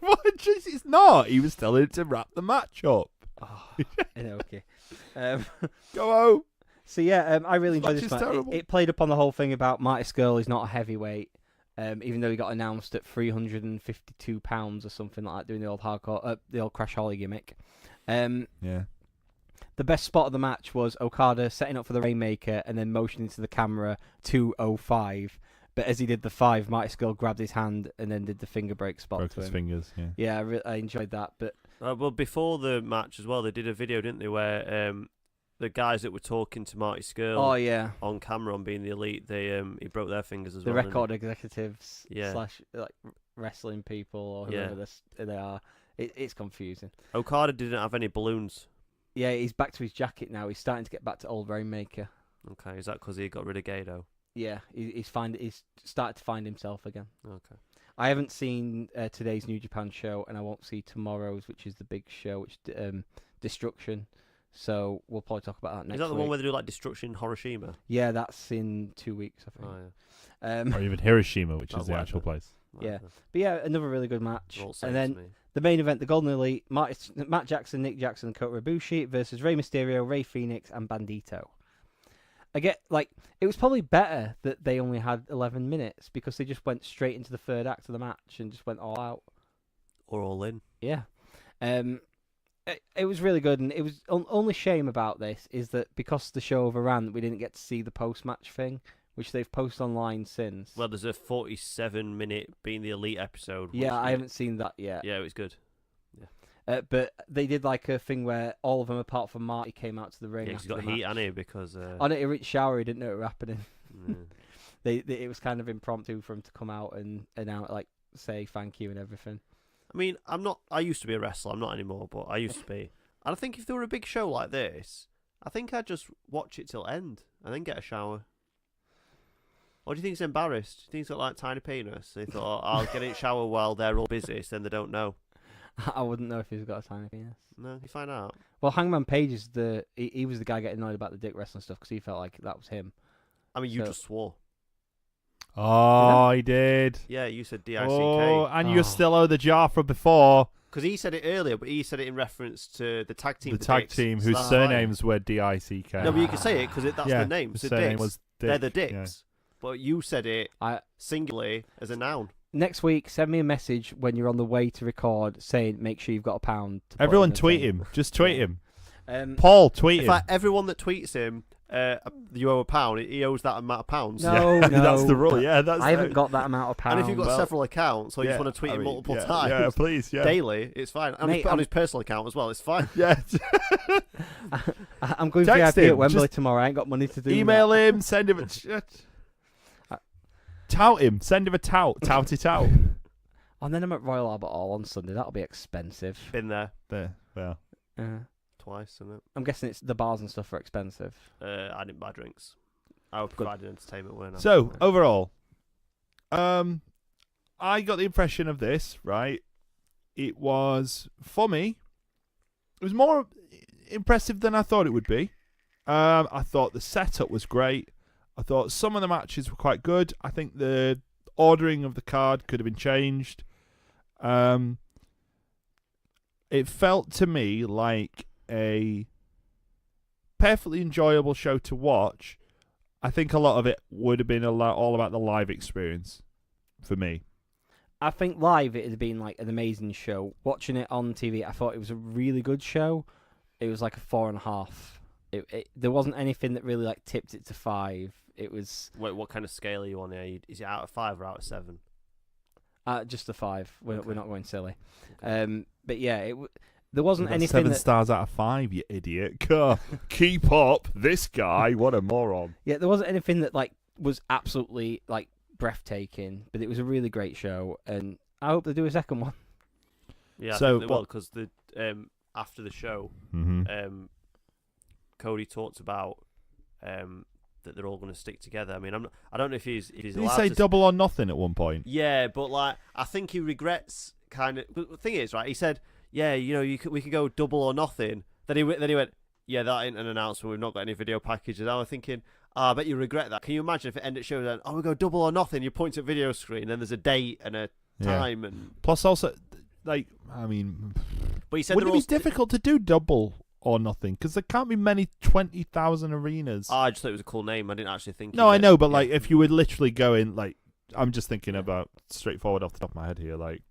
What? It's not. He was telling him to wrap the match up. Oh, Inoki. Go home. So yeah, I really enjoyed this match. Terrible. It played up on the whole thing about Marty Scurll is not a heavyweight, even though he got announced at £352 or something like that, doing the old hardcore, the old Crash Holly gimmick. Yeah. The best spot of the match was Okada setting up for the Rainmaker and then motioning to the camera 205. But as he did the 5, Marty Scurll grabbed his hand and then did the finger break spot Broke to his him. fingers. Yeah. Yeah, I enjoyed that. But well, before the match as well, they did a video, didn't they, where the guys that were talking to Marty Scurll on camera on being the elite, they he broke their fingers as the well. The record executives / like wrestling people or whoever they are. It's confusing. Okada didn't have any balloons. Yeah, he's back to his jacket now. He's starting to get back to old Rainmaker. Okay, is that because he got rid of Gato? Yeah, he's started to find himself again. Okay. I haven't seen today's New Japan show, and I won't see tomorrow's, which is the big show, which Destruction. So we'll probably talk about that next week. Is that the one where they do like Destruction Hiroshima? Yeah, that's in 2 weeks, I think. Oh, yeah. Or even Hiroshima, which is the actual place. Yeah. But yeah, another really good match. And then me. the main event, the Golden Elite, Matt Jackson, Nick Jackson, and Kota Ibushi versus Rey Mysterio, Rey Fenix, and Bandito. It was probably better that they only had 11 minutes because they just went straight into the third act of the match and just went all out. Or all in. Yeah. It was really good, and it was only shame about this is that because the show overran, we didn't get to see the post-match thing, which they've posted online since. Well, there's a 47-minute Being the Elite episode. Yeah, I haven't seen that yet. Yeah, it was good. Yeah. But they did like a thing where all of them, apart from Marty, came out to the ring. Yeah, he's got heat on it because... On it, he reached shower, he didn't know it was happening. It was kind of impromptu for him to come out and say thank you and everything. I mean, I used to be a wrestler, I'm not anymore, but I used to be. And I think if there were a big show like this, I think I'd just watch it till end and then get a shower. Or do you think he's embarrassed? Do you think he's got like tiny penis? So he thought, I'll get in shower while they're all busy, so then they don't know. I wouldn't know if he's got a tiny penis. No, you find out. Well, Hangman Page is he was the guy getting annoyed about the dick wrestling stuff because he felt like that was him. I mean, you just swore. Oh, he did. Yeah, you said D-I-C-K. Oh, and you still owe the jar from before. Because he said it earlier, but he said it in reference to the tag team. The tag team whose surnames were D-I-C-K. No, but you can say it because that's the name. The surname was Dick. They're the Dicks. Yeah. But you said it singularly as a noun. Next week, send me a message when you're on the way to record saying, make sure you've got £1. Everyone tweet him. Just tweet him. Paul, tweet him. In fact, everyone that tweets him, you owe £1, he owes that amount of pounds. No, that's the rule. Yeah, I haven't got that amount of pounds. And if you've got several accounts, or you just want to tweet him multiple times, please, daily, it's fine. And on his personal account as well, it's fine. Yeah. I'm going VIP at Wembley tomorrow. I ain't got money to do email him, send him a... Tout him. Send him a tout. Tout it out. And then I'm at Royal Albert Hall on Sunday. That'll be expensive. Been there. Well. Twice, isn't it? I'm guessing it's the bars and stuff are expensive. I didn't buy drinks. I would provide entertainment, weren't I? So, overall, I got the impression of this, right? It was, for me, it was more impressive than I thought it would be. I thought the setup was great. I thought some of the matches were quite good. I think the ordering of the card could have been changed. It felt to me like a perfectly enjoyable show to watch. I think a lot of it would have been all about the live experience for me. I think live it had been like an amazing show. Watching it on TV, I thought it was a really good show. It was like a 4.5. There wasn't anything that really like tipped it to 5. It was. Wait, what kind of scale are you on here? Is it out of 5 or out of 7? Just a 5. We're not going silly. Okay. But yeah, there wasn't anything. 7 stars out of 5, you idiot! Keep up, this guy. What a moron. Yeah, there wasn't anything that like was absolutely like breathtaking, but it was a really great show, and I hope they do a second one. Yeah, I So, think they will, because after the show, Cody talked about that they're all going to stick together. I mean, I don't know if he's Did he allowed say to double or nothing at one point? Yeah, but like I think he regrets kind of. But the thing is, right? He said, "Yeah, we could go double or nothing." Then he went, "Yeah, that ain't an announcement. We've not got any video packages." I was thinking, I bet you regret that. Can you imagine if it ended showing that? Oh, we go double or nothing. You point at video screen, and there's a date and a time, and plus also, like, I mean, but he said would it be difficult to do double or nothing? Because there can't be many 20,000 arenas. I just thought it was a cool name. I didn't actually think. No, I know, but like, if you would literally go in, like, I'm just thinking about straightforward off the top of my head here, like,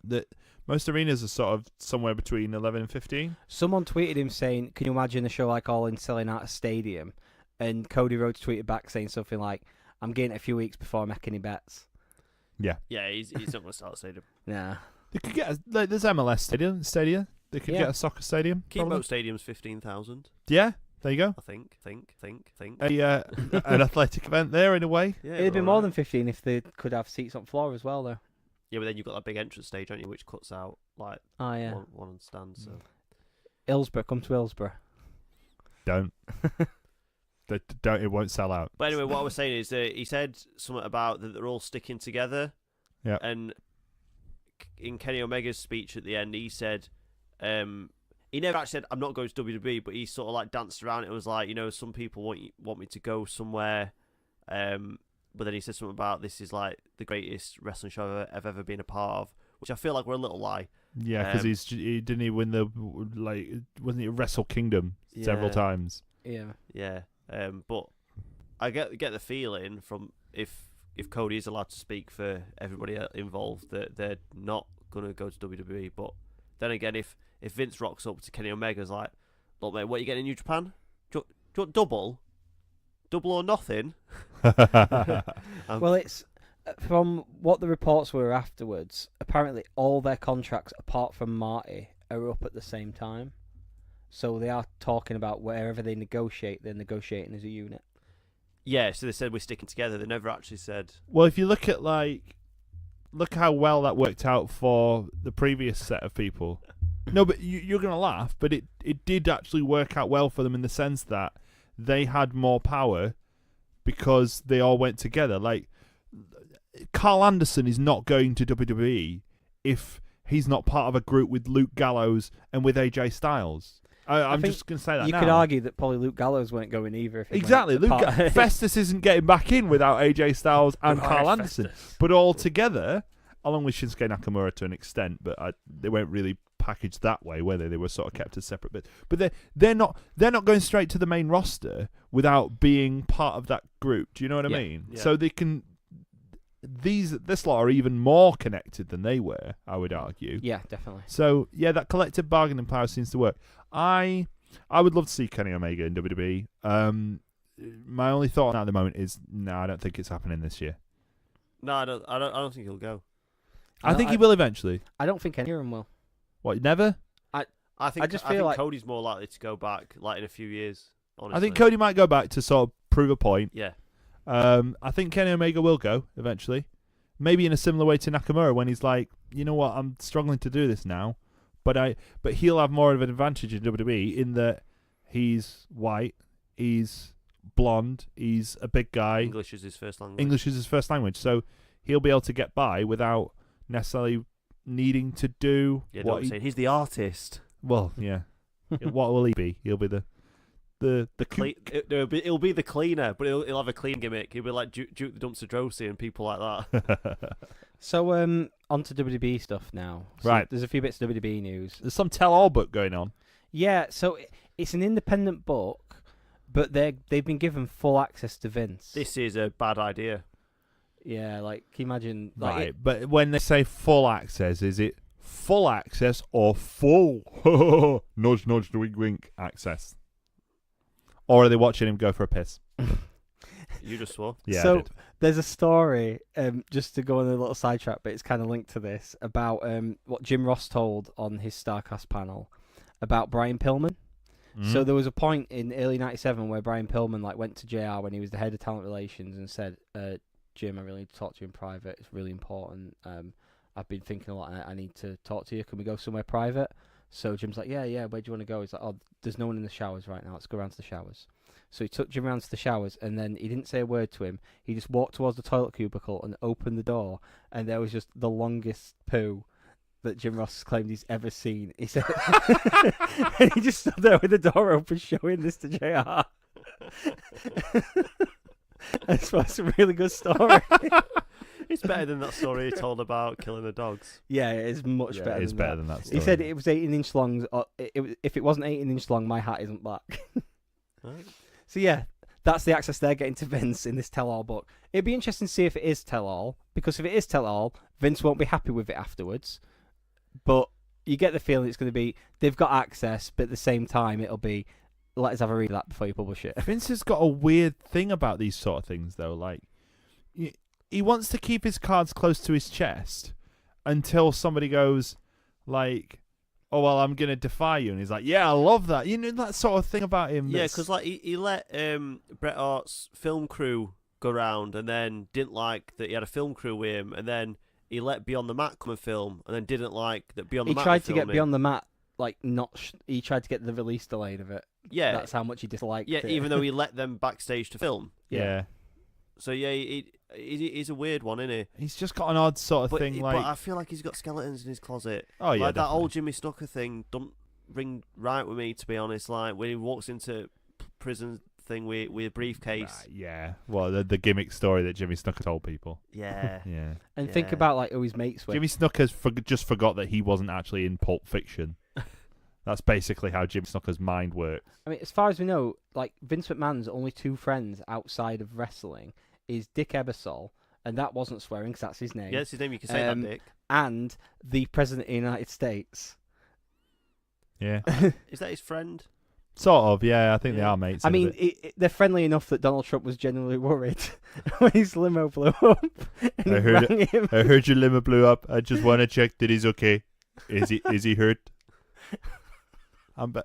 that most arenas are sort of somewhere between 11 and 15. Someone tweeted him saying, "Can you imagine a show like All In selling out a stadium?" And Cody Rhodes tweeted back saying something like, "I'm getting it a few weeks before I make any bets." Yeah. Yeah, he's not going to start a stadium. Nah. They could get there's MLS stadia. They could get a soccer stadium. Keepmoat Stadium's 15,000. Yeah, there you go. I think. An athletic event there in a way. Yeah, it'd be more than 15 if they could have seats on floor as well, though. Yeah, but then you've got that big entrance stage, haven't you, which cuts out like one stand. So Hillsborough, come to Hillsborough. Don't. Don't. It won't sell out. But anyway, what I was saying is he said something about that they're all sticking together. Yeah. And in Kenny Omega's speech at the end, he said, he never actually said, "I'm not going to WWE," but he sort of like danced around it. It was like, some people want me to go somewhere. But then he said something about this is like the greatest wrestling show I've ever been a part of, which I feel like we're a little lie. Yeah, because didn't he win wasn't he Wrestle Kingdom several times? Yeah. Yeah. But I get the feeling from if Cody is allowed to speak for everybody involved that they're not gonna go to WWE. But then again, if Vince rocks up to Kenny Omega's like, "Look, mate, what are you getting in New Japan? Do you want double or nothing?" Well, it's from what the reports were afterwards. Apparently, all their contracts, apart from Marty, are up at the same time. So they are talking about wherever they negotiate, they're negotiating as a unit. Yeah, so they said we're sticking together. They never actually said. Well, if you look at look how well that worked out for the previous set of people. No, but you're going to laugh, but it did actually work out well for them in the sense that they had more power because they all went together. Like, Carl Anderson is not going to WWE if he's not part of a group with Luke Gallows and with AJ Styles. I'm just going to say that you now. could argue that probably Luke Gallows weren't going either. If exactly. Festus isn't getting back in without AJ Styles and Carl Anderson. But all together, along with Shinsuke Nakamura to an extent, but they weren't really packaged that way, were they? They were sort of kept as separate bits. But they're not going straight to the main roster without being part of that group. Do you know what I mean? Yeah. So they can. This lot are even more connected than they were, I would argue. Yeah, definitely. So yeah, that collective bargaining power seems to work. I would love to see Kenny Omega in WWE. My only thought at the moment is no, I don't think it's happening this year. No, I don't think he'll go. I think he will eventually. I don't think any of them will. What, never? I think Cody's more likely to go back, like in a few years. Honestly. I think Cody might go back to sort of prove a point. Yeah. I think Kenny Omega will go eventually. Maybe in a similar way to Nakamura when he's like, you know what, I'm struggling to do this now. But he'll have more of an advantage in WWE in that he's white, he's blonde, he's a big guy. English is his first language. So he'll be able to get by without necessarily needing to do what he's the artist. Well, yeah. What will he be? He'll be the he'll be the cleaner, but he'll have a clean gimmick. He'll be like Duke the Dumpster Drosy and people like that. So on to WWE stuff now. So right. There's a few bits of WWE news. There's some tell-all book going on. Yeah, so it's an independent book, but they've been given full access to Vince. This is a bad idea. Yeah, can you imagine? Right, but when they say full access, is it full access or full nudge nudge wink wink access? Or are they watching him go for a piss? You just swore. Yeah. So there's a story, just to go on a little sidetrack, but it's kind of linked to this, about what Jim Ross told on his StarCast panel about Brian Pillman. Mm-hmm. So there was a point in early '97 where Brian Pillman went to JR when he was the head of talent relations and said, Jim, I really need to talk to you in private. It's really important. I've been thinking a lot. I need to talk to you. Can we go somewhere private? So Jim's like, yeah. Where do you want to go? He's like, oh, there's no one in the showers right now. Let's go around to the showers. So he took Jim around to the showers, and then he didn't say a word to him. He just walked towards the toilet cubicle and opened the door, and there was just the longest poo that Jim Ross claimed he's ever seen. He said, and he just stood there with the door open, showing this to JR. That's a really good story. It's better than that story he told about killing the dogs. Yeah, it is much better. It's better than that story. He said it was 18-inch long. If it wasn't 18-inch long, my hat isn't black. Right. So yeah, that's the access they're getting to Vince in this tell-all book. It'd be interesting to see if it is tell-all, because if it is tell-all, Vince won't be happy with it afterwards. But you get the feeling it's going to be, they've got access, but at the same time it'll be, let us have a read of that before you publish it. Vince has got a weird thing about these sort of things, though. Like, he wants to keep his cards close to his chest until somebody goes, like, oh, well, I'm going to defy you. And he's like, yeah, I love that. You know, that sort of thing about him. Yeah, because like he let Bret Hart's film crew go round and then didn't like that he had a film crew with him. And then he let Beyond the Mat come and film and then didn't like that Beyond the Mat He tried to get Beyond the Mat, like, he tried to get the release delayed of it. Yeah. That's how much he disliked it. Yeah, even though he let them backstage to film. Yeah. So, yeah, he's a weird one, isn't he? He's just got an odd sort of thing. But I feel like he's got skeletons in his closet. Oh, yeah, like that definitely. old Jimmy Snuka thing don't ring right with me, to be honest. Like, when he walks into prison thing with a briefcase. Right, yeah. Well, the gimmick story that Jimmy Snuka told people. Yeah. Yeah. And think about, like, who his mates were. Jimmy Snuka's just forgot that he wasn't actually in Pulp Fiction. That's basically how Jimmy Snuka's mind works. I mean, as far as we know, like, Vince McMahon's only two friends outside of wrestling is Dick Ebersol, and that wasn't swearing because that's his name. Yeah, it's his name. You can say that, Dick. And the President of the United States. Yeah. Is that his friend? Sort of, yeah. I think they are mates. I mean, they're friendly enough that Donald Trump was genuinely worried when his limo blew up. And I heard your limo blew up. I just want to check that he's okay. Is he hurt?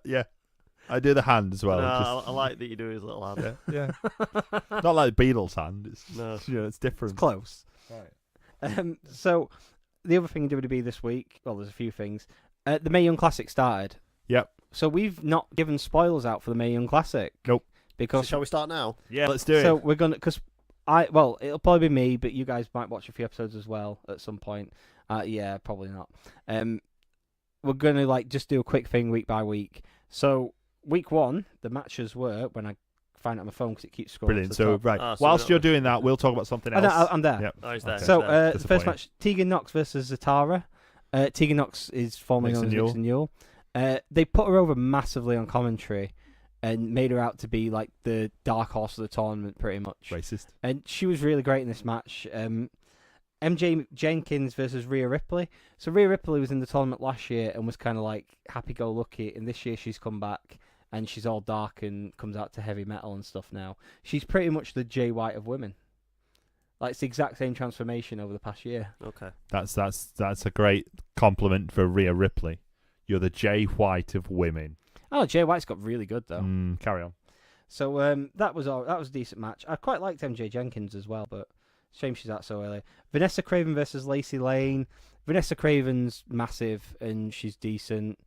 Yeah. I do the hand as well. No, I like that you do his little hand. Yeah. Not like the Beatles' hand. It's different. It's close. Right. So, the other thing in WWE this week, well, there's a few things. The Mae Young Classic started. Yep. So we've not given spoilers out for the Mae Young Classic. Nope. Because so shall we start now? Yeah, let's do it. So we're gonna, because it'll probably be me, but you guys might watch a few episodes as well at some point. Yeah, probably not. We're gonna just do a quick thing week by week. So week one, the matches were, when I find it on my phone because it keeps scrolling. Brilliant. To the So top. right, whilst you're doing that, we'll talk about something else. I'm there. Yep. Oh, he's there. So the first Disappointing. match, Tegan Nox versus Zatara. Tegan Nox is formerly known as Nixon Newell. They put her over massively on commentary and made her out to be like the dark horse of the tournament, pretty much. Racist. And she was really great in this match. MJ Jenkins versus Rhea Ripley. So Rhea Ripley was in the tournament last year and was kind of like happy-go-lucky, and this year she's come back and she's all dark and comes out to heavy metal and stuff now. She's pretty much the Jay White of women. Like, it's the exact same transformation over the past year. Okay. That's a great compliment for Rhea Ripley. You're the Jay White of women. Oh, Jay White's got really good though. Carry on. So that was a decent match. I quite liked MJ Jenkins as well, but shame she's out so early. Vanessa Craven versus Lacey Lane. Vanessa Craven's massive and she's decent.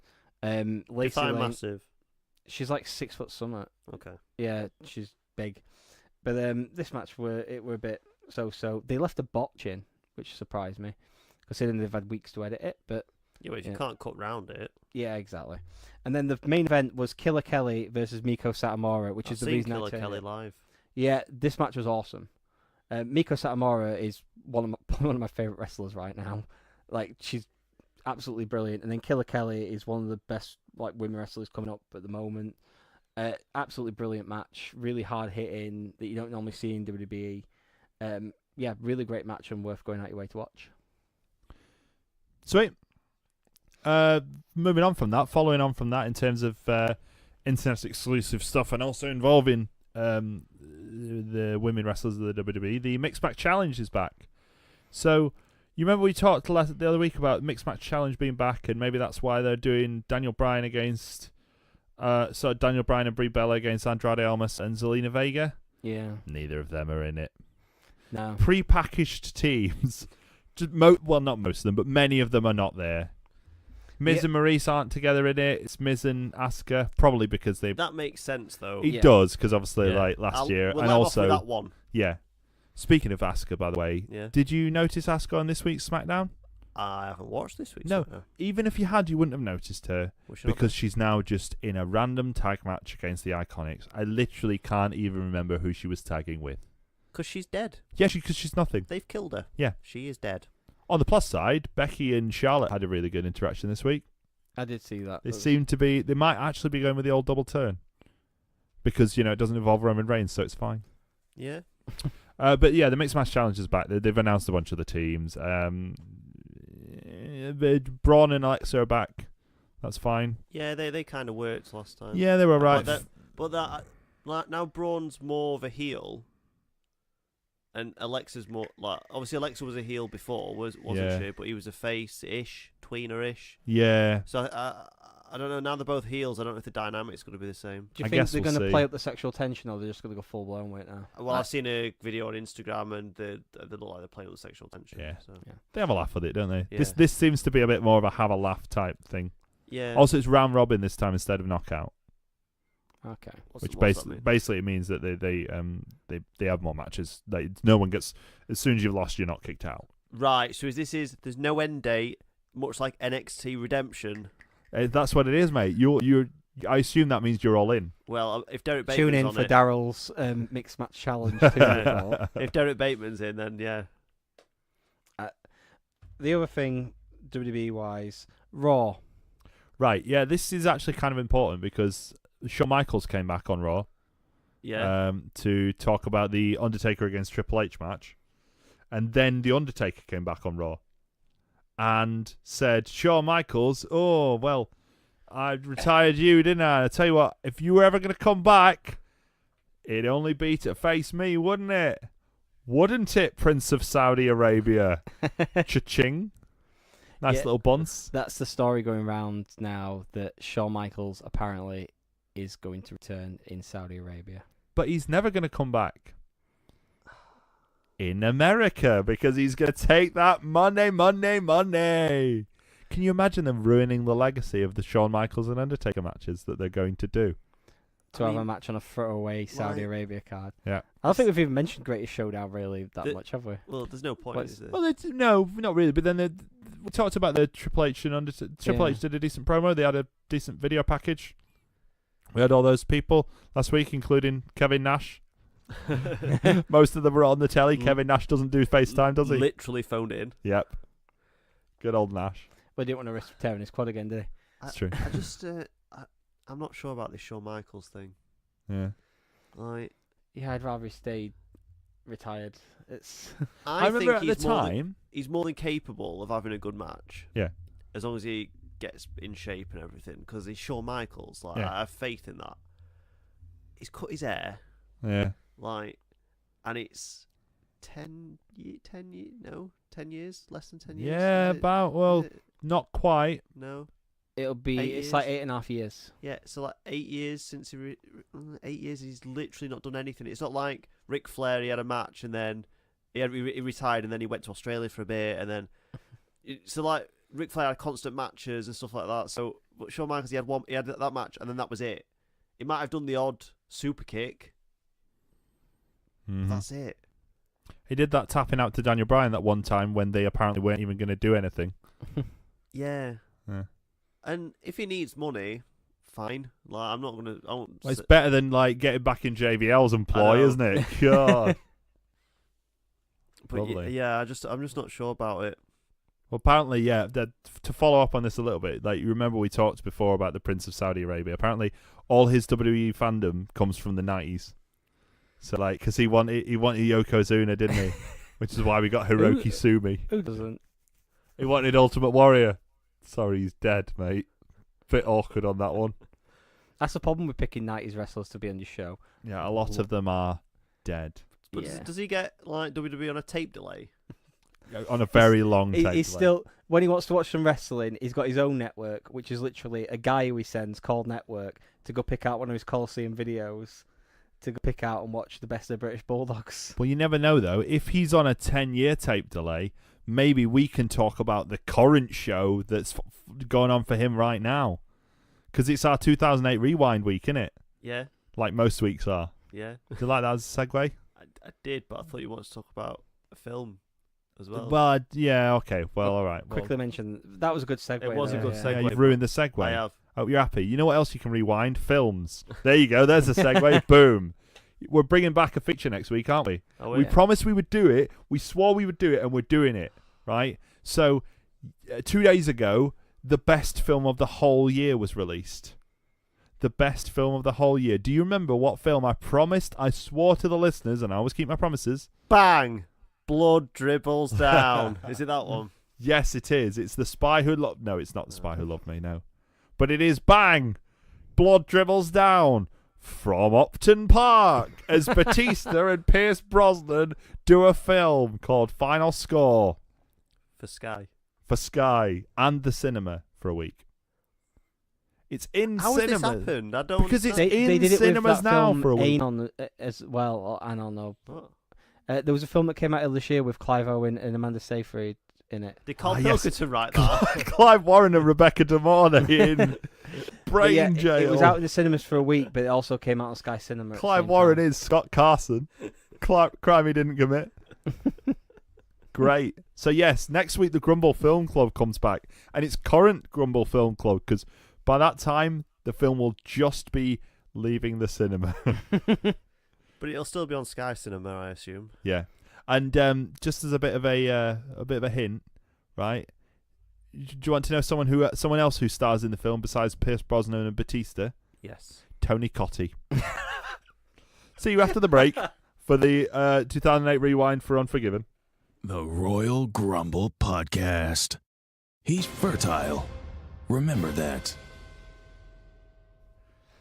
Lacey Lane, massive. She's like 6 foot something. Okay. Yeah, she's big. But this match were a bit so. They left a botch in, which surprised me, considering they've had weeks to edit it. But yeah, you can't cut round it. Yeah, exactly. And then the main event was Killer Kelly versus Miko Satomura, which is the reason Killer I turned Kelly it. live. Yeah, this match was awesome. Miko Satomura is one of my favorite wrestlers right now. Like, she's absolutely brilliant. And then Killer Kelly is one of the best women wrestlers coming up at the moment. Absolutely brilliant match, really hard hitting that you don't normally see in WWE. Yeah, really great match and worth going out your way to watch. Sweet. Moving on from that, following on from that in terms of internet exclusive stuff and also involving the women wrestlers of the WWE, the Mixed Match Challenge is back. So you remember we talked the other week about Mixed Match Challenge being back, and maybe that's why they're doing Daniel Bryan against Daniel Bryan and Brie Bella against Andrade Almas and Zelina Vega. Yeah. Neither of them are in it. No. Pre-packaged teams. Well, not most of them, but many of them are not there. Miz and Maurice aren't together in it. It's Miz and Asuka, probably because they. That makes sense, though. It does, because obviously, like last year, we'll and let also off with that one. Yeah. Speaking of Asuka, by the way, did you notice Asuka on this week's SmackDown? I haven't watched this week's. No, SmackDown. even if you had, you wouldn't have noticed her because she's now just in a random tag match against the Iconics. I literally can't even remember who she was tagging with. Because she's dead. Yeah, because she's nothing. They've killed her. Yeah. She is dead. On the plus side, Becky and Charlotte had a really good interaction this week. I did see that. They might actually be going with the old double turn. Because, it doesn't involve Roman Reigns, so it's fine. Yeah. But yeah, the Mixed Match Challenge is back. They've announced a bunch of the teams. Braun and Alexa are back. That's fine. Yeah, they kind of worked last time. Yeah, they were right. But now Braun's more of a heel. And Alexa's more obviously Alexa was a heel before, wasn't she? But he was a face-ish, tweener-ish. Yeah. So I don't know. Now they're both heels. I don't know if the dynamic's going to be the same. Do you think they're going to play up the sexual tension, or they're just going to go full blown with it now? Well, I've seen a video on Instagram, and they look like they're playing up the sexual tension. Yeah. So. Yeah. They have a laugh with it, don't they? Yeah. This seems to be a bit more of a have a laugh type thing. Yeah. Also, it's round robin this time instead of knockout. Okay. Which basically it means that they have more matches. No one gets, as soon as you've lost, you're not kicked out. Right. So there's no end date, much like NXT Redemption. That's what it is, mate. I assume that means you're all in. Well, if Derek Bateman's tune in for Daryl's Mixed Match Challenge. If Derek Bateman's in, then yeah. The other thing, WWE wise, Raw. Right. Yeah. This is actually kind of important because Shawn Michaels came back on Raw. Yeah. To talk about the Undertaker against Triple H match, and then the Undertaker came back on Raw. And said, Shawn Michaels, oh, well, I retired you, didn't I? I tell you what, if you were ever going to come back, it'd only be to face me, wouldn't it? Wouldn't it, Prince of Saudi Arabia? Cha-ching. Nice little buns. That's the story going around now, that Shawn Michaels apparently is going to return in Saudi Arabia. But he's never going to come back in America because he's going to take that money. Can you imagine them ruining the legacy of the Shawn Michaels and Undertaker matches that they're going to do? To have a match on a throwaway Saudi Arabia card. Yeah. I don't think we've even mentioned Greatest Showdown really that much, have we? Well, there's no point, is there? Well, no, not really. But then we talked about the Triple H and Undertaker. Triple H did a decent promo. They had a decent video package. We had all those people last week, including Kevin Nash. Most of them were on the telly. Kevin Nash doesn't do FaceTime, does he? Literally phoned in. Yep. Good old Nash. Well, he didn't want to risk tearing his quad again, did he? That's true. I just, I'm not sure about this Shawn Michaels thing. Yeah. Yeah, I'd rather he stayed retired. I remember at the time he's more than capable of having a good match. Yeah. As long as he gets in shape and everything, because he's Shawn Michaels. I have faith in that. He's cut his hair. Yeah. And it's 10 years, less than 10 years. Yeah, not quite. No. It'll be, it's like 8.5 years. Yeah, so 8 years since 8 years, he's literally not done anything. It's not like Ric Flair, he had a match and then he retired and then he went to Australia for a bit and then, so Ric Flair had constant matches and stuff like that. So, but Shawn Michaels, he had that match and then that was it. He might have done the odd super kick. Mm-hmm. That's it. He did that tapping out to Daniel Bryan that one time when they apparently weren't even going to do anything. Yeah. And if he needs money, fine. I'm not going to... it's better than getting back in JVL's employ, isn't it? God. But yeah, I'm just not sure about it. Well, apparently, to follow up on this a little bit, you remember we talked before about the Prince of Saudi Arabia. Apparently, all his WWE fandom comes from the 90s. So, because he wanted Yokozuna, didn't he? Which is why we got Hiroki Sumi. Who doesn't? He wanted Ultimate Warrior. Sorry, he's dead, mate. Bit awkward on that one. That's the problem with picking 90s wrestlers to be on your show. Yeah, a lot of them are dead. But does he get WWE on a tape delay? On a very long tape he's delay. Still, when he wants to watch some wrestling, he's got his own network, which is literally a guy who he sends called Network to go pick out one of his Coliseum videos. to go pick out and watch the best of the British Bulldogs. Well, you never know, though. If he's on a 10-year tape delay, maybe we can talk about the current show that's going on for him right now. Because it's our 2008 Rewind week, isn't it? Yeah. Like most weeks are. Yeah. Do you like that as a segue? I did, but I thought you wanted to talk about a film as well. Well, yeah, okay. Well, all right. Quickly mention, that was a good segue. It was a good segue. Yeah, you've ruined the segue. I have. Oh, you're happy. You know what else you can rewind? Films. There you go. There's a segue. Boom. We're bringing back a feature next week, aren't we? Oh, we promised we would do it. We swore we would do it, and we're doing it, right? So, 2 days ago, the best film of the whole year was released. The best film of the whole year. Do you remember what film I promised? I swore to the listeners, and I always keep my promises. Bang! Blood dribbles down. Is it that one? Yes, it is. It's The Spy Who Loved... No, it's not The Spy Who Loved Me, no. But it is Bang! Blood dribbles down from Upton Park as Batista and Pierce Brosnan do a film called Final Score. For Sky. For Sky and the cinema for a week. It's in How cinemas. has this happened? I don't Because it's understand. in did it cinemas with that now film for a week. Anon as well, or I don't know. What? There was a film that came out this year with Clive Owen and Amanda Seyfried in it. Did Carl yes. Pilkington write that? Clive Warren and Rebecca De Mornay in Brain Yeah, Jail. it was out in the cinemas for a week, but it also came out on Sky Cinema. at the Clive same Warren time. is Scott Carson. Crime he didn't commit. Great. So yes, next week the Grumble Film Club comes back, and it's current Grumble Film Club because by that time the film will just be leaving the cinema. But it'll still be on Sky Cinema, I assume. Yeah, and just as a bit of a hint, right? Do you want to know someone else who stars in the film besides Pierce Brosnan and Batista? Yes. Tony Cotti. See you after the break for the 2008 Rewind for Unforgiven. The Royal Grumble Podcast. He's fertile. Remember that.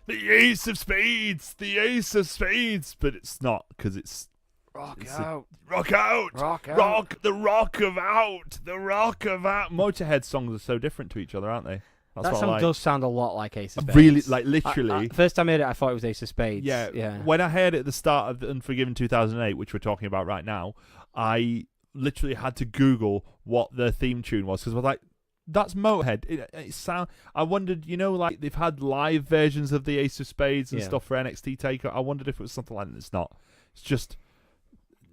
The Ace of Spades! The Ace of Spades! But it's not, because it's... Rock it's out. Rock out! Rock out. Rock! The Rock of Out! The Rock of Out! Motorhead songs are so different to each other, aren't they? That's That what I song like. does sound a lot like Ace of Spades. Really, like literally. First time I heard it, I thought it was Ace of Spades. Yeah. When I heard it at the start of Unforgiven 2008, which we're talking about right now, I literally had to Google what the theme tune was because I was like, that's Motorhead. It sound. I wondered, like they've had live versions of the Ace of Spades and stuff for NXT Takeover. I wondered if it was something like that. It's not. It's just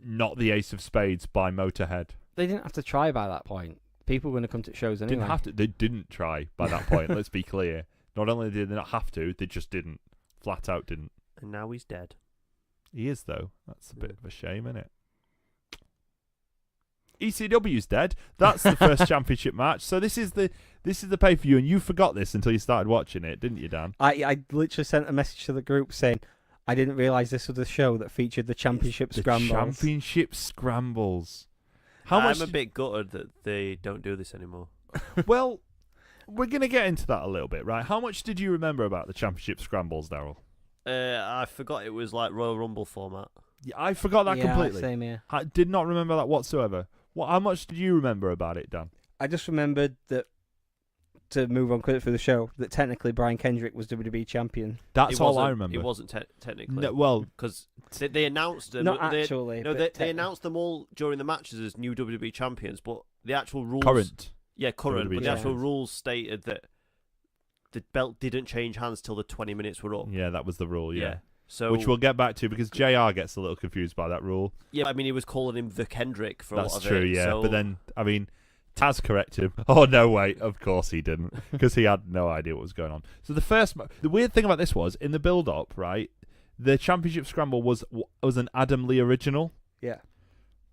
not the Ace of Spades by Motorhead. They didn't have to try by that point. People were going to come to shows anyway. Didn't have to. They didn't try by that point. Let's be clear. Not only did they not have to, they just didn't. Flat out didn't. And now he's dead. He is though. That's a bit of a shame, isn't it? ECW's dead. That's the first championship match. So this is the pay-per-view, and you forgot this until you started watching it, didn't you, Dan? I literally sent a message to the group saying I didn't realise this was the show that featured the Championship Scrambles. Championship Scrambles. I'm a bit gutted that they don't do this anymore. Well, we're going to get into that a little bit, right? How much did you remember about the Championship Scrambles, Daryl? I forgot it was like Royal Rumble format. Yeah, I forgot that completely. Same here. I did not remember that whatsoever. How much did you remember about it, Dan? I just remembered that, to move on quickly for the show, that technically Brian Kendrick was WWE champion. That's all I remember. It wasn't technically. No, well, because they announced them. Not actually. They announced them all during the matches as new WWE champions, but the actual rules. Current. Yeah, current. WWE But the actual champions. rules stated that the belt didn't change hands till the 20 minutes were up. Yeah, that was the rule, yeah. So, which we'll get back to because JR gets a little confused by that rule. Yeah, I mean, he was calling him the Kendrick for a lot of it. That's true, yeah. So... But then, I mean, Taz corrected him. Oh, no, wait. Of course he didn't because he had no idea what was going on. So the weird thing about this was, in the build-up, right, the Championship Scramble was an Adamle original. Yeah.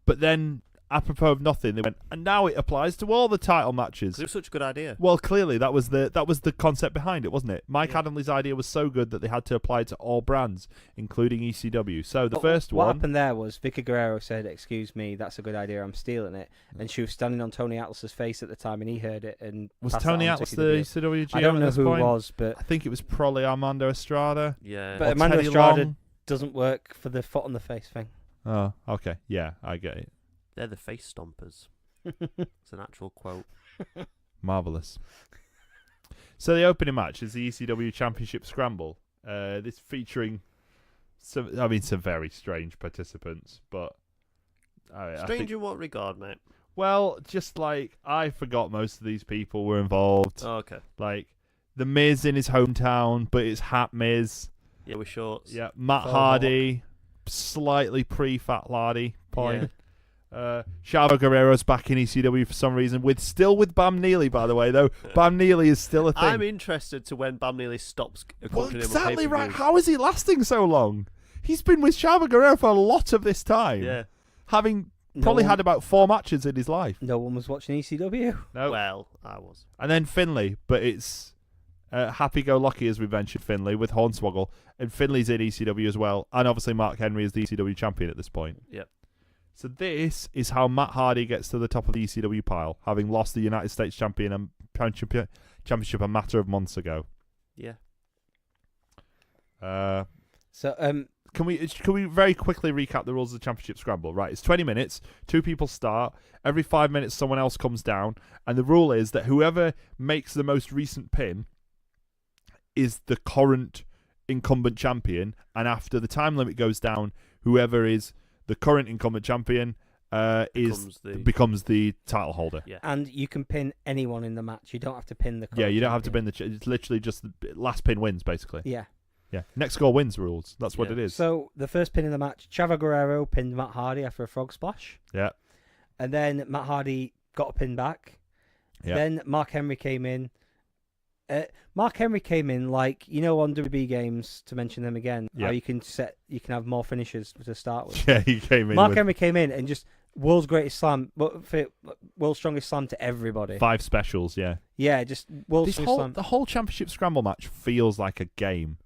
But then, apropos of nothing, they went, and now it applies to all the title matches. It was such a good idea. Well, clearly that was the concept behind it, wasn't it? Mike Adamle's idea was so good that they had to apply it to all brands, including ECW. So what happened there was Vicky Guerrero said, "Excuse me, that's a good idea. I'm stealing it." And she was standing on Tony Atlas's face at the time, and he heard it. And was passed Tony that on to Atlas the ECW. ECW GM I don't at know this who point? it was, but I think it was probably Armando Estrada. Yeah, but or Armando Teddy Estrada Long. doesn't work for the foot on the face thing. Oh, okay, yeah, I get it. They're the face stompers. It's an actual quote. Marvelous. So the opening match is the ECW Championship Scramble. This featuring some very strange participants, but Strange in what regard, mate? Well, just like I forgot most of these people were involved. Oh, okay. Like the Miz in his hometown, but it's Hat Miz. Yeah, with shorts. Yeah, Matt Hardy, slightly pre-Fat Lardy point. Chavo Guerrero's back in ECW for some reason, still with Bam Neely, by the way, though. Bam Neely is still a thing. I'm interested to when Bam Neely stops. Well, exactly right. How is he lasting so long? He's been with Chavo Guerrero for a lot of this time. Yeah. Having probably had about 4 matches in his life. No one was watching ECW. No. Well, I was. And then Finlay, but it's happy-go-lucky, as we mentioned, Finlay, with Hornswoggle. And Finlay's in ECW as well. And obviously Mark Henry is the ECW champion at this point. Yep. So this is how Matt Hardy gets to the top of the ECW pile, having lost the United States champion and championship a matter of months ago. Yeah. Can we very quickly recap the rules of the Championship Scramble? Right, it's 20 minutes. 2 people start. Every 5 minutes, someone else comes down. And the rule is that whoever makes the most recent pin is the current incumbent champion. And after the time limit goes down, whoever is the current incumbent champion becomes the title holder. Yeah. And you can pin anyone in the match. You don't have to pin the current Yeah, you don't have champion. to pin it's literally just the last pin wins, basically. Yeah. Yeah. Next score wins rules. That's what it is. So the first pin in the match, Chavo Guerrero pinned Matt Hardy after a frog splash. Yeah. And then Matt Hardy got a pin back. Yeah. Then Mark Henry came in. Mark Henry came in like, on WB games, to mention them again, how you can have more finishes to start with. Yeah, he came in. Mark Henry came in and just world's greatest slam, world's strongest slam to everybody. 5 specials, yeah. Yeah, just world's strongest slam. The whole Championship Scramble match feels like a game,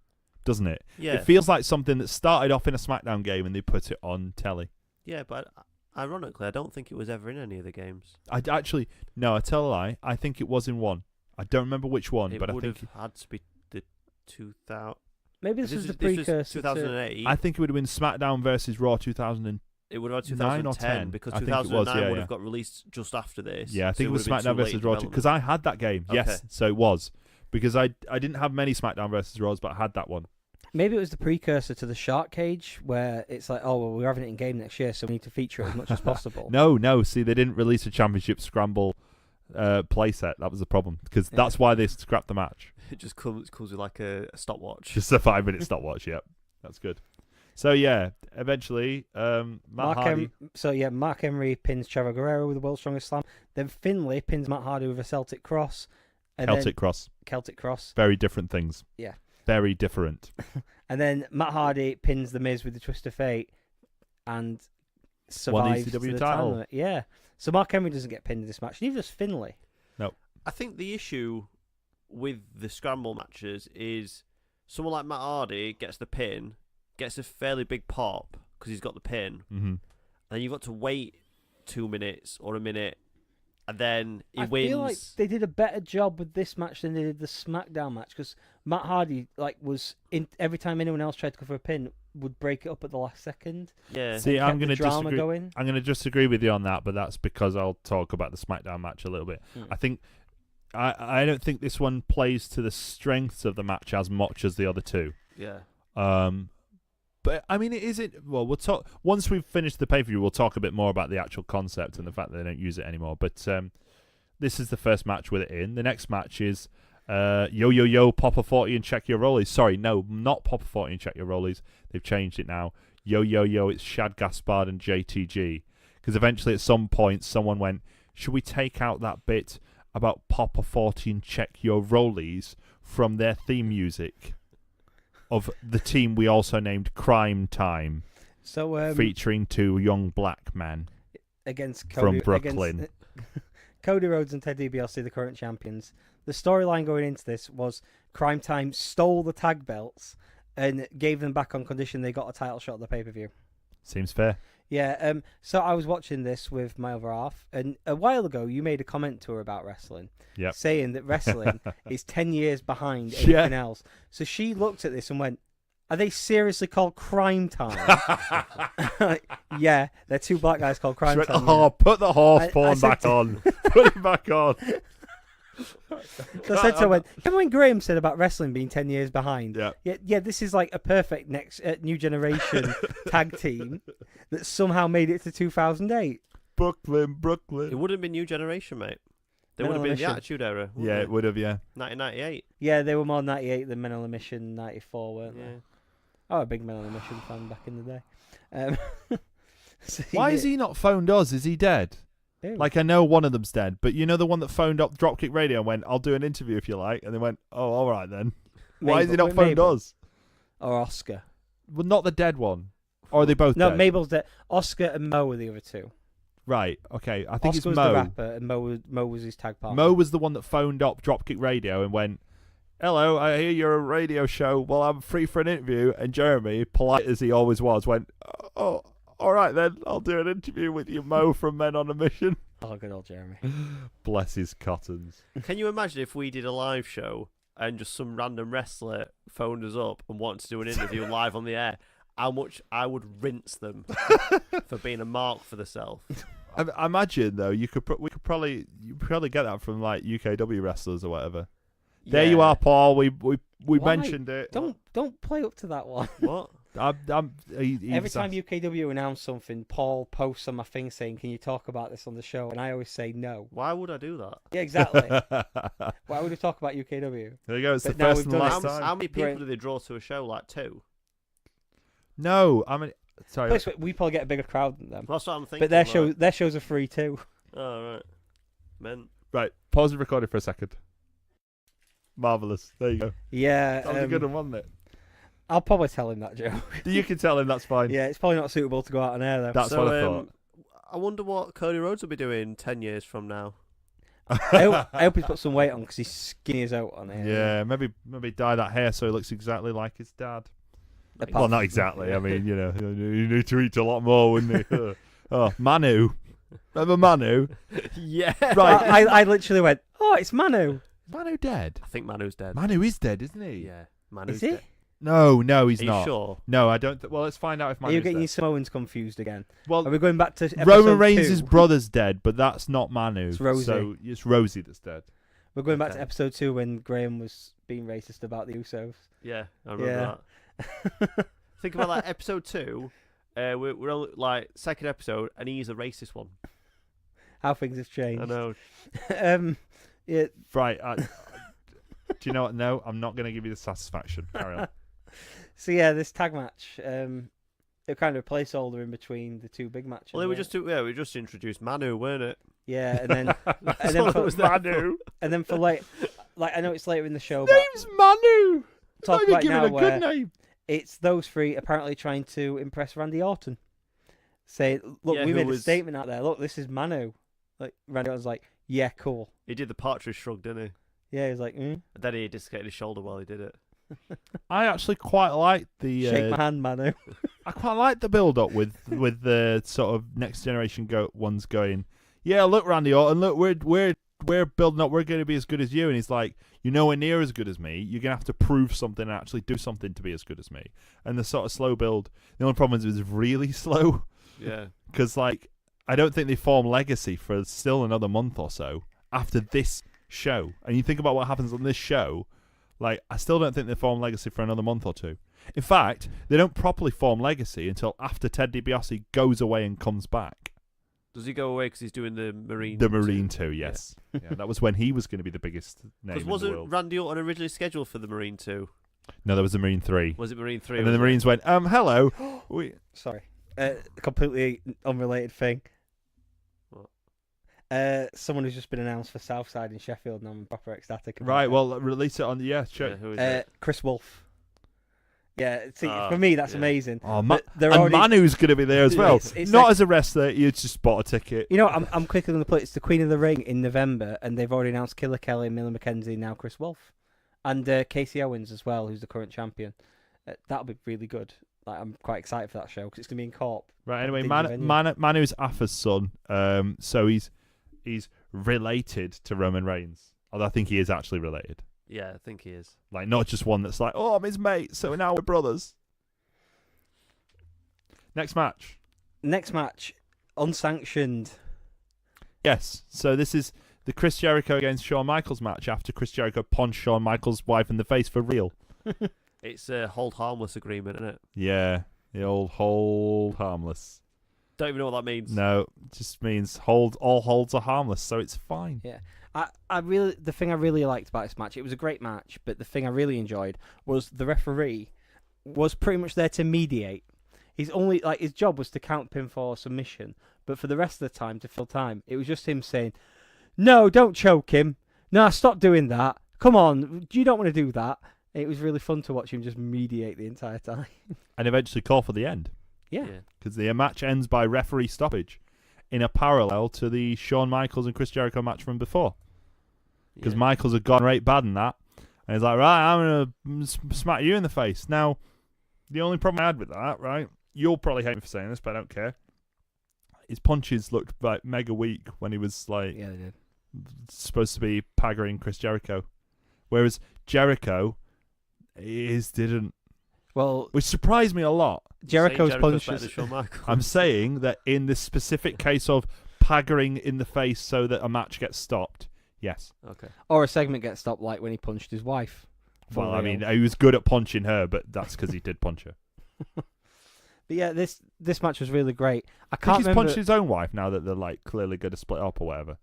doesn't it? Yeah. It feels like something that started off in a SmackDown game and they put it on telly. Yeah, but ironically, I don't think it was ever in any of the games. I tell a lie. I think it was in one. I don't remember which one, but I think it would have had to be the 2000. Maybe this was the precursor. 2008. I think it would have been SmackDown versus Raw 2000. It would have been 2010 or 2010 10. because I think it 2009 was, would have got released just after this. Yeah, I think so it was would have been SmackDown too late versus Raw development. because I had that game. Okay. Yes, so it was because I didn't have many SmackDown versus Raws, but I had that one. Maybe it was the precursor to the Shark Cage, where it's like, oh, well, we're having it in game next year, so we need to feature it as much as possible. No. See, they didn't release a Championship Scramble playset. That was the problem because that's why they scrapped the match. It just comes with like a stopwatch. Just a 5-minute stopwatch. Yep, that's good. So yeah, eventually, Matt Hardy. Mark Henry pins Chavo Guerrero with the world's strongest slam. Then Finlay pins Matt Hardy with a Celtic Cross. Celtic Cross. Very different things. Yeah. Very different. And then Matt Hardy pins The Miz with the Twist of Fate and survives ECW to the title. limit. Yeah. So Mark Henry doesn't get pinned in this match. Neither does Finlay. No. I think the issue with the scramble matches is someone like Matt Hardy gets the pin, gets a fairly big pop because he's got the pin, mm-hmm. and you've got to wait 2 minutes or a minute, and then he wins. I feel like they did a better job with this match than they did the SmackDown match because Matt Hardy was in every time anyone else tried to go for a pin would break it up at the last second. Yeah. See, I'm going to disagree. Going. I'm going to disagree with you on that, but that's because I'll talk about the SmackDown match a little bit. I think I don't think this one plays to the strengths of the match as much as the other two. Yeah. But I mean, it isn't. Well, we'll talk once we've finished the pay-per-view. We'll talk a bit more about the actual concept and the fact that they don't use it anymore. But this is the first match with it in. The next match is Yo, Pop a 40 and check your rollies. Sorry, no, not Pop a 40 and check your rollies. They've changed it now. Yo, it's Shad Gaspard and JTG. Because eventually, at some point, someone went, "Should we take out that bit about Pop a 40 and check your rollies from their theme music of the team we also named Crime Time, so featuring 2 young black men against Cody, from Brooklyn." Cody Rhodes and Ted DiBiase, the current champions. The storyline going into this was Crime Time stole the tag belts and gave them back on condition they got a title shot at the pay-per-view. Seems fair. Yeah, so I was watching this with my other half, and a while ago you made a comment to her about wrestling, saying that wrestling is 10 years behind anything else. So she looked at this and went, "Are they seriously called Crime Time?" Yeah, they're 2 black guys called Crime Time. Oh, put the horse porn back on. Put it back on. So I said to her, remember when Graeme said about wrestling being 10 years behind? Yeah. Yeah, this is like a perfect next new generation tag team that somehow made it to 2008. Brooklyn. It wouldn't have been new generation, mate. They Men would have on been a the Mission. Attitude Era. Yeah, it would have, yeah. 1998. Yeah, they were more 98 than Men on a Mission 94, weren't Yeah. they? I was a big Men on a Mission fan back in the day. So Why is he not phoned us? Is he dead? Ew. Like, I know one of them's dead, but you know the one that phoned up Dropkick Radio and went, I'll do an interview if you like, and they went, oh, all right then. Why is he not phoned us? Or Oscar? Well, not the dead one. Or are they both No, dead? Mabel's dead. Oscar and Mo were the other two. Right, okay. I think Oscar it's was Mo. the rapper, and Mo was his tag partner. Mo was the one that phoned up Dropkick Radio and went, hello, I hear you're a radio show. Well, I'm free for an interview. And Jeremy, polite as he always was, went, oh, all right then. I'll do an interview with you, Mo from Men on a Mission. Oh, good old Jeremy. Bless his cottons. Can you imagine if we did a live show and just some random wrestler phoned us up and wanted to do an interview live on the air? How much I would rinse them for being a mark for themselves. I imagine though, you could probably get that from like UKW wrestlers or whatever. There you are, Paul. We Why? mentioned it. Don't play up to that one. What? Every time UKW announce something, Paul posts on my thing saying, "Can you talk about this on the show?" And I always say no. Why would I do that? Yeah, exactly. Why would we talk about UKW? There you go. It's But the now first we've and done last it. time. How many people Great. do they draw to a show? Like 2? No, I mean, sorry. Plus, we probably get a bigger crowd than them. That's what I'm thinking. But their shows are free too. Oh, right. Men. Right, pause the recording for a second. Marvellous. There you go. Yeah, That was a good one, wasn't it? I'll probably tell him that joke. You can tell him that's fine. Yeah, it's probably not suitable to go out on air though. That's what I thought. I wonder what Cody Rhodes will be doing 10 years from now. I hope he's put some weight on because he's skinny as out on air. Yeah, maybe dye that hair so he looks exactly like his dad. Apart Well, not from- exactly. I mean, you know, you need to eat a lot more, wouldn't you? Oh, Manu. Remember Manu? Yeah. Right. I literally went, oh, it's Manu. Is Manu dead? I think Manu's dead. Manu is dead, isn't he? Yeah. Manu's Is he? dead. No, he's Are not. you sure? No, I don't. Well, let's find out if Are Manu's you getting dead. your Samoans confused again? Well, Are we going back to episode Roman Reigns' 2? brother's dead, but that's not Manu. It's Rosie. So it's Rosie that's dead. We're going back to Okay. episode 2 when Graeme was being racist about the Usos. Yeah, I remember that. Think about that episode 2. We're on like second episode, and he's a racist one. How things have changed. I know. Yeah, Right. Do you know what? No, I'm not going to give you the satisfaction. Carry on. so yeah, this tag match, it kind of a placeholder in between the two big matches. Well, they were weren't we just introduced Manu, weren't it? yeah, and then That's then all it for- was there Manu. and then for like I know it's later in the show, but Name's Manu. talk Not even about giving now a where good name. it's those three apparently trying to impress Randy Orton. Say, look, Yeah, we who made a was- statement out there. Look, this is Manu. Like Randy Orton's like, yeah, cool. He did the partridge shrug, didn't he? Yeah, he's like, And then he dislocated his shoulder while he did it. I actually quite like the. shake my hand, Manu. I quite like the build up with the sort of next generation ones going. Yeah, look, Randy Orton. Look, we're building up. We're going to be as good as you. And he's like, you're nowhere near as good as me. You're going to have to prove something and actually do something to be as good as me. And the sort of slow build. The only problem is it's really slow. Yeah. Because like I don't think they form legacy for still another month or so after this show. And you think about what happens on this show, like I still don't think they form legacy for another month or two. In fact, they don't properly form legacy until after Ted DiBiase goes away and comes back. Does he go away because he's doing the Marine? The Marine 2, yes. Yeah, that was when he was going to be the biggest name Because in the wasn't world. Randy Orton originally scheduled for the Marine 2? No, there was the Marine 3. Was it Marine 3? And then the Marines went, hello. We... Sorry. Completely unrelated thing. What? Someone who's just been announced for Southside in Sheffield, and I'm proper ecstatic. about Right, it. well, release it on the... Yeah, sure. Yeah, who is it? Chris Wolf. Yeah, see, Ah, for me, that's yeah. amazing. Oh, But they're and already- Manu's going to be there as well. It's Not like- as a wrestler, you just bought a ticket. You know, I'm quickly going to put it's the Queen of the Ring in November, and they've already announced Killer Kelly, Miller McKenzie, now Chris Wolf, and Casey Owens as well, who's the current champion. That'll be really good. Like, I'm quite excited for that show because it's going to be in Corp. Right, anyway, Dingy venue. Manu's Afa's son, so he's related to Roman Reigns. Although I think he is actually related. Yeah, I think he is. Like, not just one that's like, oh, I'm his mate, so now we're brothers. Next match. Next match, unsanctioned. Yes, so this is the Chris Jericho against Shawn Michaels match after Chris Jericho punched Shawn Michaels' wife in the face for real. It's a hold harmless agreement, isn't it? Yeah, the old hold harmless. Don't even know what that means. No, it just means all holds are harmless, so it's fine. Yeah. The thing I really liked about this match, it was a great match, but the thing I really enjoyed was the referee was pretty much there to mediate. His job was to count pinfall or submission, but for the rest of the time, to fill time, it was just him saying, "No, don't choke him. No, stop doing that. Come on, you don't want to do that." It was really fun to watch him just mediate the entire time. And eventually call for the end. Yeah. Because the match ends by referee stoppage in a parallel to the Shawn Michaels and Chris Jericho match from before. Because Michaels had gone right bad in that. And he's like, right, I'm going to smack you in the face. Now, the only problem I had with that, right, you'll probably hate me for saying this, but I don't care. His punches looked like mega weak when he was like Yeah, they did. supposed to be paggering Chris Jericho. Whereas Jericho, his didn't. Well, Which surprised me a lot. Jericho's punches. I'm saying that in this specific case of paggering in the face so that a match gets stopped, yes. Okay. Or a segment gets stopped, like when he punched his wife. Well, I mean, he was good at punching her, but that's because he did punch her. But yeah, this match was really great. I I think can't he's remember. punched his own wife now that they're like clearly going to split up or whatever.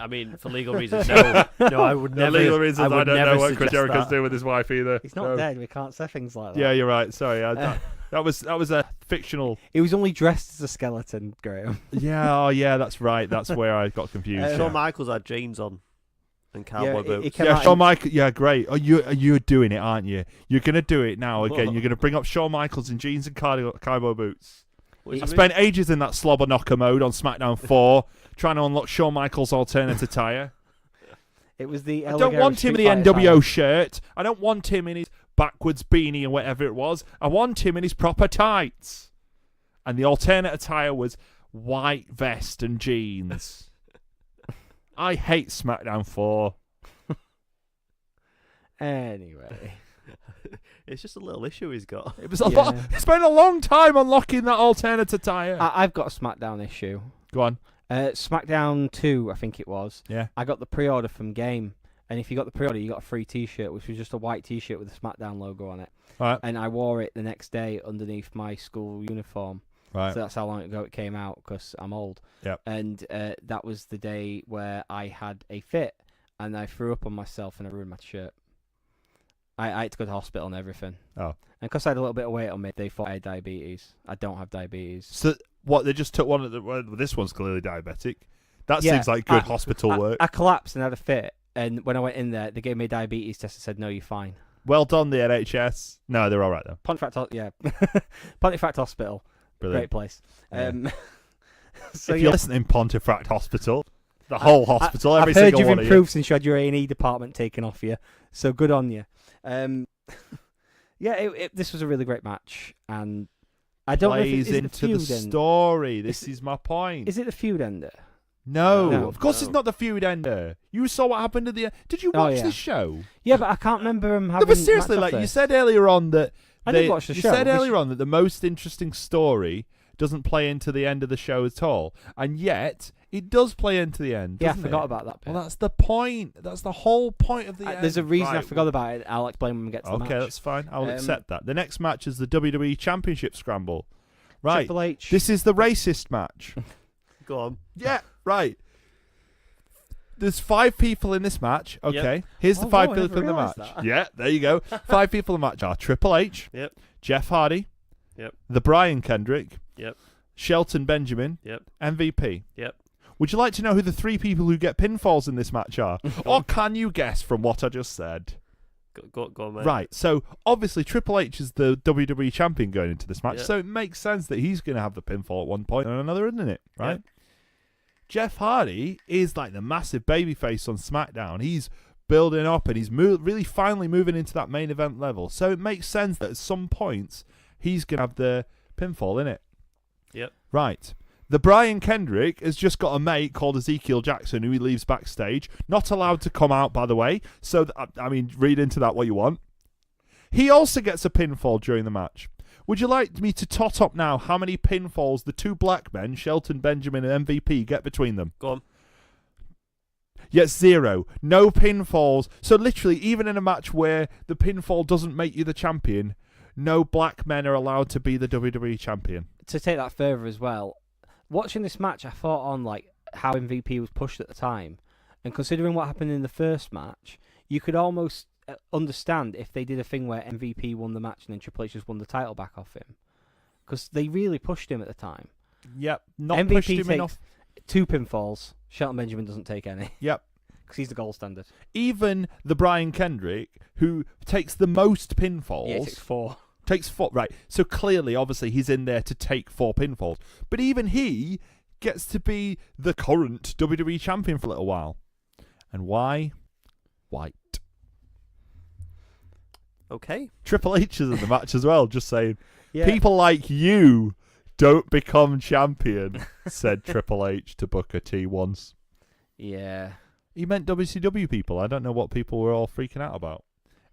I mean, for legal reasons, no. No, I would For never. legal reasons, I would don't never know what Chris suggest Jericho's that. doing with his wife either. He's not No. dead. We can't say things like that. Yeah, you're right. Sorry, that was a fictional. He was only dressed as a skeleton, Graeme. Yeah, that's right. That's where I got confused. Shawn yeah. Michaels had jeans on and cowboy he boots. came Yeah, out Shawn in- Michaels. Yeah, great. Oh, you're doing it, aren't you? You're gonna do it now again. What? You're gonna bring up Shawn Michaels in jeans and cowboy boots. What do I you spent ages in that slobber knocker mode on SmackDown 4, trying to unlock Shawn Michaels' alternate attire. It was the. I El don't Ligero want him in Street the Fighter NWO title. shirt. I don't want him in his backwards beanie and whatever it was. I want him in his proper tights. And the alternate attire was white vest and jeans. I hate SmackDown 4. Anyway. It's just a little issue he's got. It was a lot. He spent a long time unlocking that alternate attire. I've got a SmackDown issue. Go on. SmackDown 2, I think it was. Yeah. I got the pre-order from Game, and if you got the pre-order, you got a free T-shirt, which was just a white T-shirt with the SmackDown logo on it. Right. And I wore it the next day underneath my school uniform. Right. So that's how long ago it came out, because I'm old. Yep. And that was the day where I had a fit, and I threw up on myself, and I ruined my shirt. I had to go to hospital and everything. Oh. And because I had a little bit of weight on me, they thought I had diabetes. I don't have diabetes. So what? They just took one of the. Well, this one's clearly diabetic. That Yeah, seems like good hospital work. I collapsed and had a fit, and when I went in there, they gave me a diabetes test and said, "No, you're fine." Well done, the NHS. No, they're all right though. Pontefract, yeah, Pontefract Hospital, Brilliant. great place. Yeah. So if yeah, you're listening, Pontefract Hospital, the whole hospital, I've every heard single you've one improved since you had your A&E department taken off you, so good on you. Yeah, this was a really great match, and I don't know if plays it is into the the feud end. story. This is my point. Is it the feud ender? No, No. of course No. it's not the feud ender. You saw what happened at the end. Did you Oh, watch yeah. this show? Yeah, but I can't remember him No, having. but seriously, match like off you this. said earlier on that I did watch the you show. said This- earlier on that the most interesting story doesn't play into the end of the show at all, and yet it does play into the end. Yeah, I doesn't forgot it? about that bit. Well, that's the point. That's the whole point of the end. There's a reason I Right, forgot about it. I'll explain when we get to the match. Okay, that's fine. I'll Um, accept that. The next match is the WWE Championship Scramble. Right. Triple H. This is the racist match. Go on. Yeah, right. There's 5 people in this match. Okay. Here's the Oh, 5 wow, I people never in the match. realised that. Yeah, there you go. 5 people in the match are Triple H, Yep. Jeff Hardy, Yep. the Brian Kendrick, Yep. Shelton Benjamin, Yep. MVP. Yep. Would you like to know who the 3 people who get pinfalls in this match are? Or can you guess from what I just said? Go on, mate. Right, so obviously Triple H is the WWE champion going into this match, Yeah. so it makes sense that he's going to have the pinfall at one point or another, isn't it? Right? Yeah. Jeff Hardy is like the massive babyface on SmackDown. He's building up and he's really finally moving into that main event level, so it makes sense that at some points he's going to have the pinfall in it. Yep. Right. The Brian Kendrick has just got a mate called Ezekiel Jackson who he leaves backstage. Not allowed to come out, by the way. So, I mean, read into that what you want. He also gets a pinfall during the match. Would you like me to tot up now how many pinfalls the 2 black men, Shelton Benjamin and MVP, get between them? Go on. Yet 0. No pinfalls. So literally, even in a match where the pinfall doesn't make you the champion, no black men are allowed to be the WWE champion. To take that further as well, watching this match, I thought on like how MVP was pushed at the time, and considering what happened in the first match, you could almost understand if they did a thing where MVP won the match and then Triple H just won the title back off him, because they really pushed him at the time. Yep, not MVP pushed him takes enough. 2 pinfalls. Shelton Benjamin doesn't take any. Yep. Because he's the gold standard. Even the Brian Kendrick, who takes the most pinfalls... Yeah, he takes 4. Takes 4, right. So clearly, obviously, he's in there to take 4 pinfalls. But even he gets to be the current WWE champion for a little while. And why? White. Okay. Triple H is in the match as well, just saying. Yeah. People like you don't become champion, said Triple H to Booker T once. Yeah. He meant WCW people. I don't know what people were all freaking out about.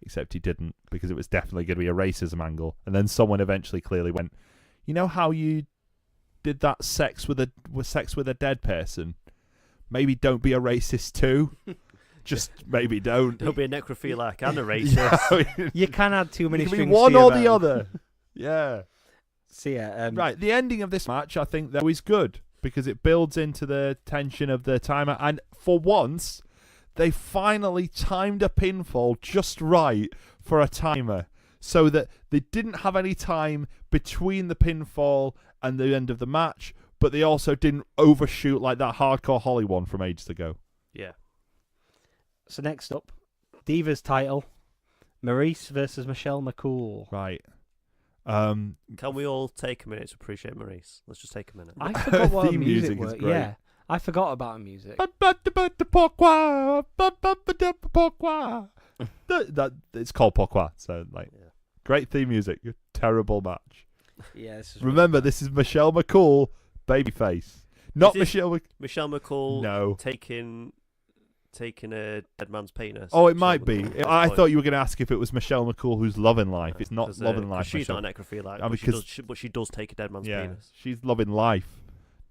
Except he didn't, because it was definitely going to be a racism angle. And then someone eventually clearly went, you know how you did that sex with a dead person? Maybe don't be a racist too. Just maybe don't. Don't be a necrophiliac and a racist. Yeah, You can add too many you can strings be one to your or the bow. other. Yeah. So yeah, Right, the ending of this match, I think, though, is good because it builds into the tension of the timer. And for once, they finally timed a pinfall just right for a timer so that they didn't have any time between the pinfall and the end of the match, but they also didn't overshoot like that Hardcore Holly one from ages ago. Yeah. So next up, Divas title, Maurice versus Michelle McCool. Right. Can we all take a minute to appreciate Maurice? Let's just take a minute. I forgot what her Theme music music is was. great. Yeah, I forgot about her music. It's called Pourquoi, so like Yeah. great theme music, terrible match. Yeah, this is Remember, this is Michelle McCool, babyface, not Is this Michelle. Michelle McCool No. taking a dead man's penis. Oh, it Michelle might be. McCool. I thought you were going to ask if it was Michelle McCool who's loving life. It's not 'Cause, loving life. She's Michelle. not a necrophiliac, Oh, but she does take a dead man's Yeah, penis. she's loving life,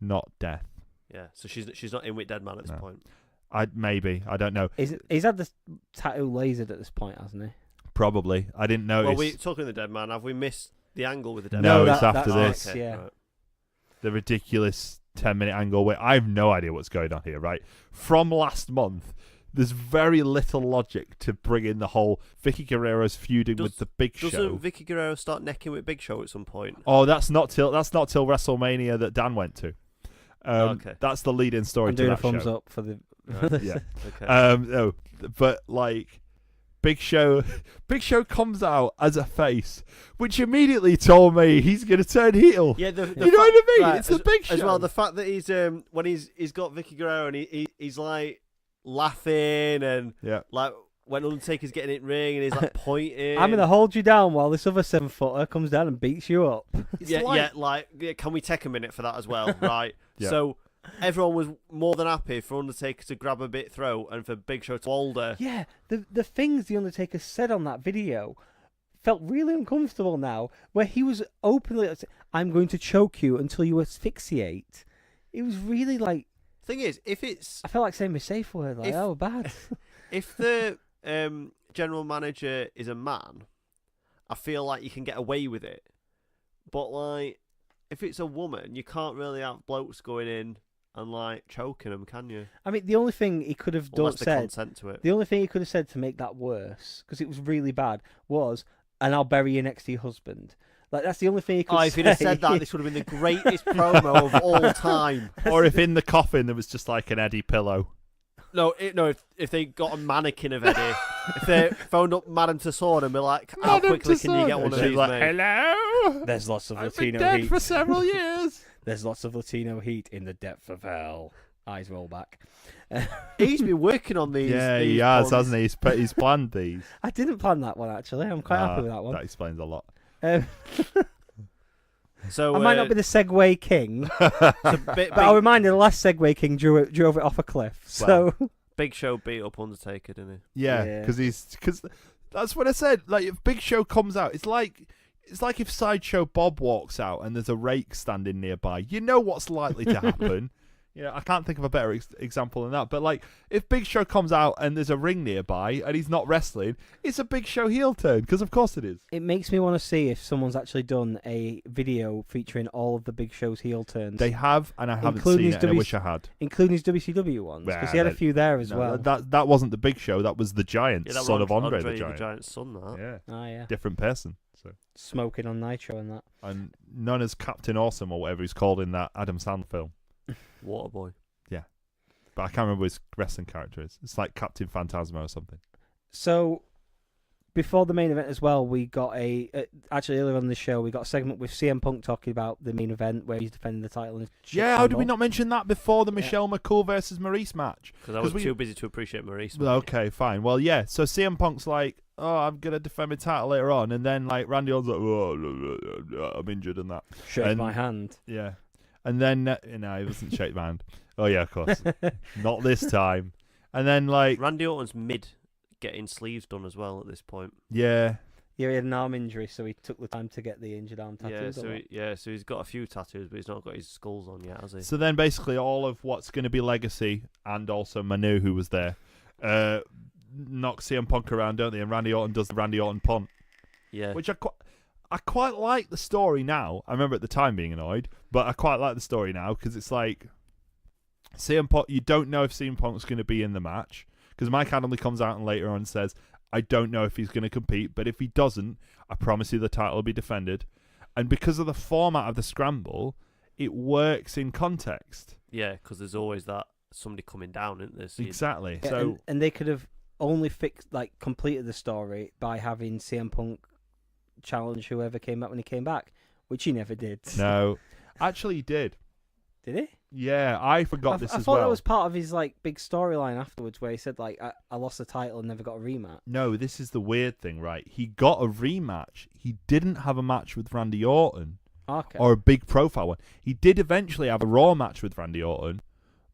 not death. Yeah, so she's not in with dead man at this No. point. I don't know. He's had the tattoo lasered at this point, hasn't he? Probably. I didn't notice. Well, we talking of the dead man. Have we missed the angle with the dead No, man? it's after that's this. it, yeah. Right. The ridiculous 10-minute angle where I have no idea what's going on here, right? From last month, there's very little logic to bring in the whole Vicky Guerrero's feuding with the Big Show. Doesn't Vicky Guerrero start necking with Big Show at some point? Oh, that's not till WrestleMania that Dan went to. Okay. That's the lead-in story I'm to doing a that thumbs show. up for the. Yeah. Okay. No, but like Big Show comes out as a face, which immediately told me he's going to turn heel. Yeah, You know what I mean? right, It's the Big Show. as well. The fact that he's when he's got Vicky Guerrero and he's like laughing and Yeah. like when Undertaker's getting in ring and he's like pointing. I'm gonna hold you down while this other 7-footer comes down and beats you up. Can we take a minute for that as well? Right. Yeah. So everyone was more than happy for Undertaker to grab a bit throat and for Big Show to hold her. Yeah, the things the Undertaker said on that video felt really uncomfortable now, where he was openly like, "I'm going to choke you until you asphyxiate." It was really like. Thing is, if it's I felt like saying my safe word, like, oh, bad. if the general manager is a man, I feel like you can get away with it. But like, if it's a woman, you can't really have blokes going in and like choking them, can you? I mean, the only thing he could have Unless they said, consent to it. the only thing he could have said to make that worse, because it was really bad, was, "And I'll bury you next to your husband." Like, that's the only thing he could say. Oh, if he'd have said that, this would have been the greatest promo of all time. Or if in the coffin there was just like an Eddie pillow. No, if they got a mannequin of Eddie, if they phoned up Madame Tussauds and be like, "How quickly can you get one of She's these, like, mate?" hello. There's lots of I've been Latino dead heat. for several years. There's lots of Latino heat in the depth of hell. Eyes roll back. He's been working on these. Yeah, these he has, puns. hasn't he? He's planned these. I didn't plan that one, actually. I'm quite happy with that one. That explains a lot. So I might not be the Segway king, but I'll remind you, the last Segway king drove it off a cliff. So Big Show beat up Undertaker, didn't he? Yeah, because that's what I said. Like, if Big Show comes out, it's like if Sideshow Bob walks out and there's a rake standing nearby. You know what's likely to happen. I can't think of a better example than that. But like, if Big Show comes out and there's a ring nearby and he's not wrestling, it's a Big Show heel turn because of course it is. It makes me want to see if someone's actually done a video featuring all of the Big Show's heel turns. They have, and I haven't seen it. And I wish I had, including his WCW ones, because he had a few there as well. That wasn't the Big Show. That was the Giant, son of Andre the Giant. The Giant's son. That. Yeah. Ah, yeah. Different person. So smoking on Nitro and that. And none as Captain Awesome or whatever he's called in that Adam Sandler film. Waterboy. Yeah, but I can't remember what his wrestling character is. It's like Captain Phantasmo or something. So, before the main event as well, we got actually earlier on the show, we got a segment with CM Punk talking about the main event where he's defending the title. How did we not mention that before the Michelle McCool versus Maurice match? Because I was too busy to appreciate Maurice. Okay, fine. Well, yeah. So CM Punk's like, oh, I'm gonna defend my title later on, and then like Randy Orton's like, oh, I'm injured and that. Shake my hand. Yeah, and then he doesn't shake my hand. Oh yeah, of course. Not this time. And then like Randy Orton's mid getting sleeves done as well at this point. Yeah. Yeah, he had an arm injury, so he took the time to get the injured arm tattoos. So he's got a few tattoos, but he's not got his skulls on yet, has he? So then basically all of what's going to be Legacy and also Manu, who was there, knock CM Punk around, don't they? And Randy Orton does the Randy Orton punt. Yeah. Which I quite like the story now. I remember at the time being annoyed, but I quite like the story now because it's like CM Punk, you don't know if CM Punk's going to be in the match because Mike Adamle comes out and later on says, I don't know if he's going to compete, but if he doesn't, I promise you the title will be defended. And because of the format of the Scramble, it works in context. Yeah, because there's always that somebody coming down, isn't there? So exactly. Yeah, so and they could have only completed the story by having CM Punk challenge whoever came back when he came back, which he never did. No, actually he did. Did he? Yeah, I forgot this as well. I thought that was part of his big storyline afterwards, where he said I lost the title and never got a rematch. No, this is the weird thing, right? He got a rematch. He didn't have a match with Randy Orton, or a big profile one. He did eventually have a Raw match with Randy Orton,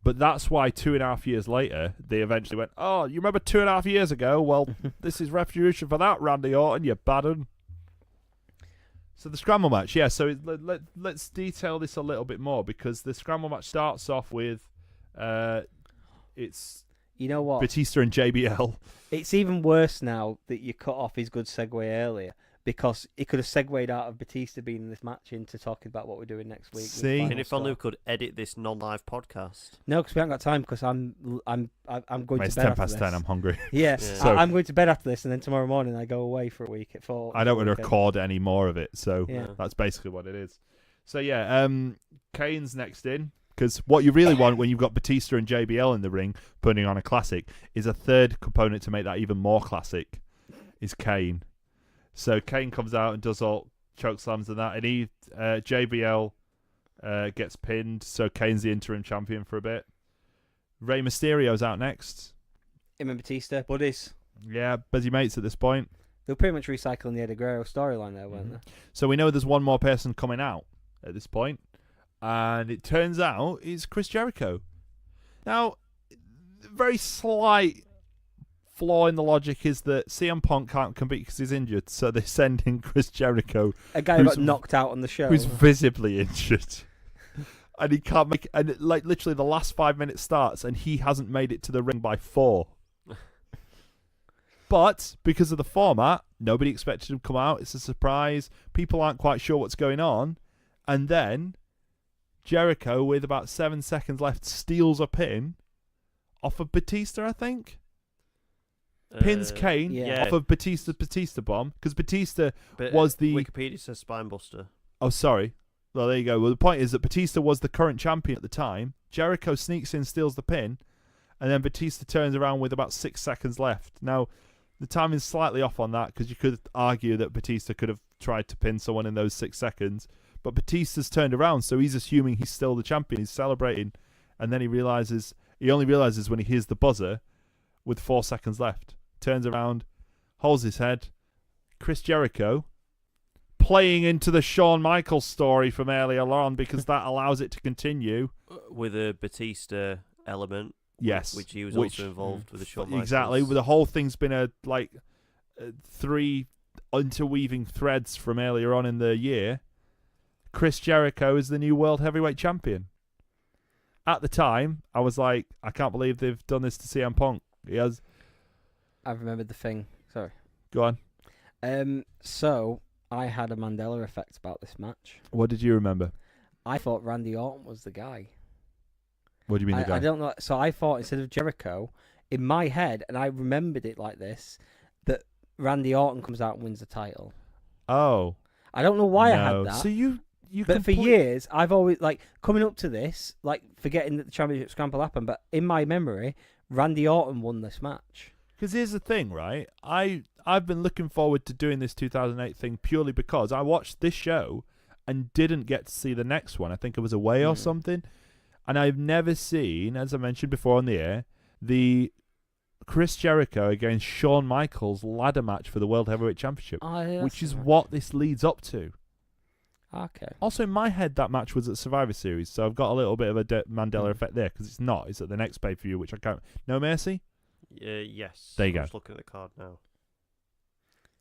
but that's why 2.5 years later they eventually went, oh, you remember 2.5 years ago? Well, this is retribution for that, Randy Orton, you bad un. So the Scramble match, yeah, so let's detail this a little bit more because the Scramble match starts off with it's you know what? Batista and JBL. It's even worse now that you cut off his good segue earlier because it could have segued out of Batista being in this match into talking about what we're doing next week. See? And if only we could edit this non-live podcast. No, because we haven't got time because I'm going to bed It's 10 after past this. 10, I'm hungry. Yeah, So, I'm going to bed after this and then tomorrow morning I go away for a week at 4. I don't want to record any more of it, so Yeah. that's basically what it is. So yeah, Kane's next in. Because what you really want when you've got Batista and JBL in the ring putting on a classic is a third component to make that even more classic, is Kane. So Kane comes out and does all choke slams and that, and JBL gets pinned, so Kane's the interim champion for a bit. Rey Mysterio's out next. Him and Batista, buddies. Yeah, busy mates at this point. They were pretty much recycling the Eddie Guerrero storyline there, weren't they? So we know there's one more person coming out at this point. And it turns out it's Chris Jericho. Now, very slight flaw in the logic is that CM Punk can't compete because he's injured, so they send in Chris Jericho, a guy who got knocked out on the show, who's visibly injured, and he can't make. And literally, the last 5 minutes starts, and he hasn't made it to the ring by 4. But because of the format, nobody expected him to come out. It's a surprise. People aren't quite sure what's going on, and then Jericho, with about 7 seconds left, steals a pin off of Batista, I think. Pins Kane off of Batista's Batista bomb, because Batista was the... Wikipedia says Spinebuster. Oh, sorry. Well, there you go. Well, the point is that Batista was the current champion at the time. Jericho sneaks in, steals the pin, and then Batista turns around with about 6 seconds left. Now, the timing's slightly off on that, because you could argue that Batista could have tried to pin someone in those 6 seconds. But Batista's turned around, so he's assuming he's still the champion. He's celebrating, and then he only realizes when he hears the buzzer with 4 seconds left. Turns around, holds his head. Chris Jericho, playing into the Shawn Michaels story from earlier on because that allows it to continue. With a Batista element. Yes. Which he was also involved with the Shawn Michaels. Exactly. The whole thing's been 3 interweaving threads from earlier on in the year. Chris Jericho is the new World Heavyweight Champion. at the time, I was like, I can't believe they've done this to CM Punk. I remembered the thing. Sorry. Go on. So I had a Mandela effect about this match. What did you remember? I thought Randy Orton was the guy. What do you mean the guy? I don't know. So I thought instead of Jericho, in my head, and I remembered it like this, that Randy Orton comes out and wins the title. Oh. I don't know why no. I had that. So you But for years, I've always, like, coming up to this, like, forgetting that the Championship Scramble happened, but in my memory, Randy Orton won this match. Because here's the thing, right? I've been looking forward to doing this 2008 thing purely because I watched this show and didn't get to see the next one. I think it was away or something. And I've never seen, as I mentioned before on the air, the Chris Jericho against Shawn Michaels ladder match for the World Heavyweight Championship, which is what this leads up to. Okay. Also, in my head, that match was at Survivor Series, so I've got a little bit of a Mandela effect there, because it's not. It's at the next pay-per-view, which I can't... No Mercy? Yes. There you go. I'm just looking at the card now.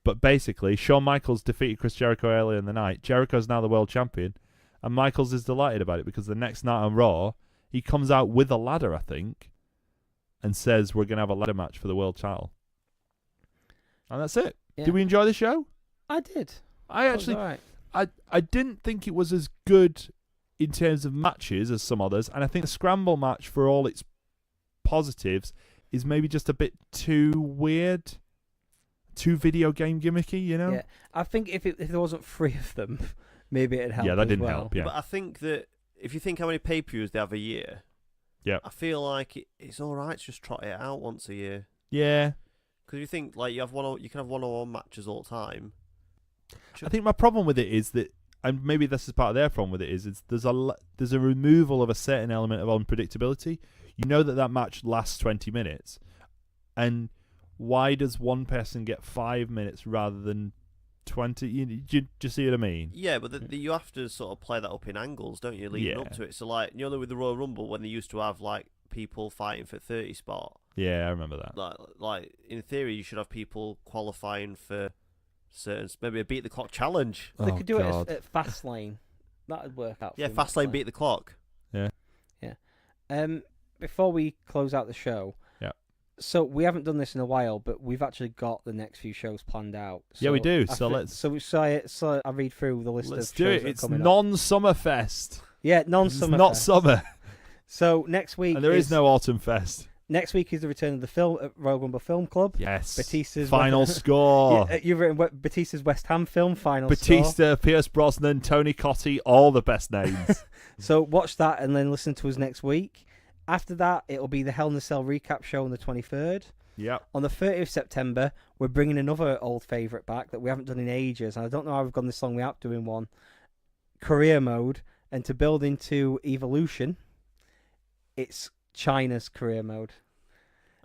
But basically, Shawn Michaels defeated Chris Jericho earlier in the night. Jericho's now the world champion, and Michaels is delighted about it, because the next night on Raw, he comes out with a ladder, I think, and says, we're going to have a ladder match for the world title. And that's it. Yeah. Did we enjoy the show? I did. I actually... Right. I didn't think it was as good in terms of matches as some others, and I think the Scramble match, for all its positives, is maybe just a bit too weird, too video game gimmicky, you know? Yeah, I think if there wasn't 3 of them, maybe it'd help. Yeah, that as didn't well. help. Yeah, But I think that if you think how many pay-per-views they have a year, I feel like it's all right to just trot it out once a year. Yeah, because you think like you can have one-on-one matches all the time. I think my problem with it is that, and maybe this is part of their problem with it, is there's a removal of a certain element of unpredictability. You know that match lasts 20 minutes, and why does one person get 5 minutes rather than 20? Do you see what I mean? Yeah, but you have to sort of play that up in angles, don't you, leading up to it? So like, you know, with the Royal Rumble, when they used to have like people fighting for 30 spot. Yeah, I remember that. Like in theory, you should have people qualifying for certain, maybe a beat the clock challenge. They could do it at Fastlane. That would work out. Yeah, Fastlane beat the clock. Yeah. Before we close out the show, so we haven't done this in a while, but we've actually got the next few shows planned out. So yeah, we do. So I read through the list of shows. Let's do it. It's non-Summerfest. Yeah, non-Summerfest. It's not summer. So next week, and there is no Autumn Fest. Next week is the return of the film at Royal Grumble Film Club. Yes. Batista's final score. Yeah, you've written Batista's West Ham film final Batista, score. Pierce Brosnan, Tony Cotti, all the best names. So watch that and then listen to us next week. After that, it'll be the Hell in a Cell recap show on the 23rd. Yeah. On the 30th of September, we're bringing another old favourite back that we haven't done in ages. And I don't know how we've gone this long without doing one. Career mode. And to build into Evolution, it's China's career mode.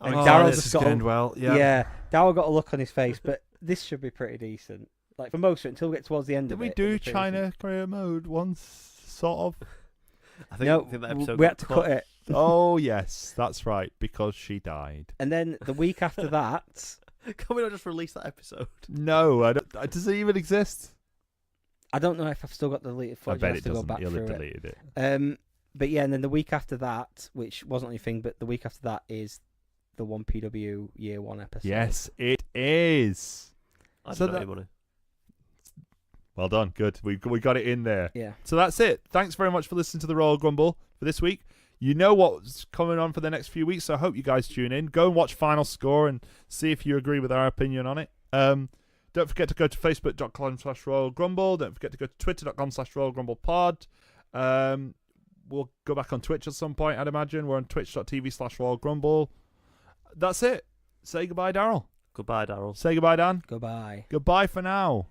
And Daryl's just got well. Yeah, Daryl got a look on his face, but this should be pretty decent. Like for most of it, until we get towards the end of it. Did we do China career mode once, sort of? I think that episode we had to cut it. Oh yes, that's right, because she died. And then the week after that, can we not just release that episode? No, I don't. Does it even exist? I don't know if I've still got the deleted footage. I bet it doesn't. Go back He'll have through deleted it. But yeah, and then the week after that, which wasn't anything, but the week after that is the 1PW Year 1 episode. Yes, it is. Well done, good. We got it in there. Yeah. So that's it. Thanks very much for listening to the Royal Grumble for this week. You know what's coming on for the next few weeks, so I hope you guys tune in. Go and watch Final Score and see if you agree with our opinion on it. Don't forget to go to facebook.com/Royal Grumble. Don't forget to go to twitter.com/Royal Grumble Pod. We'll go back on Twitch at some point, I'd imagine. We're on twitch.tv/Royal Grumble. That's it. Say goodbye, Daryl. Goodbye, Daryl. Say goodbye, Dan. Goodbye. Goodbye for now.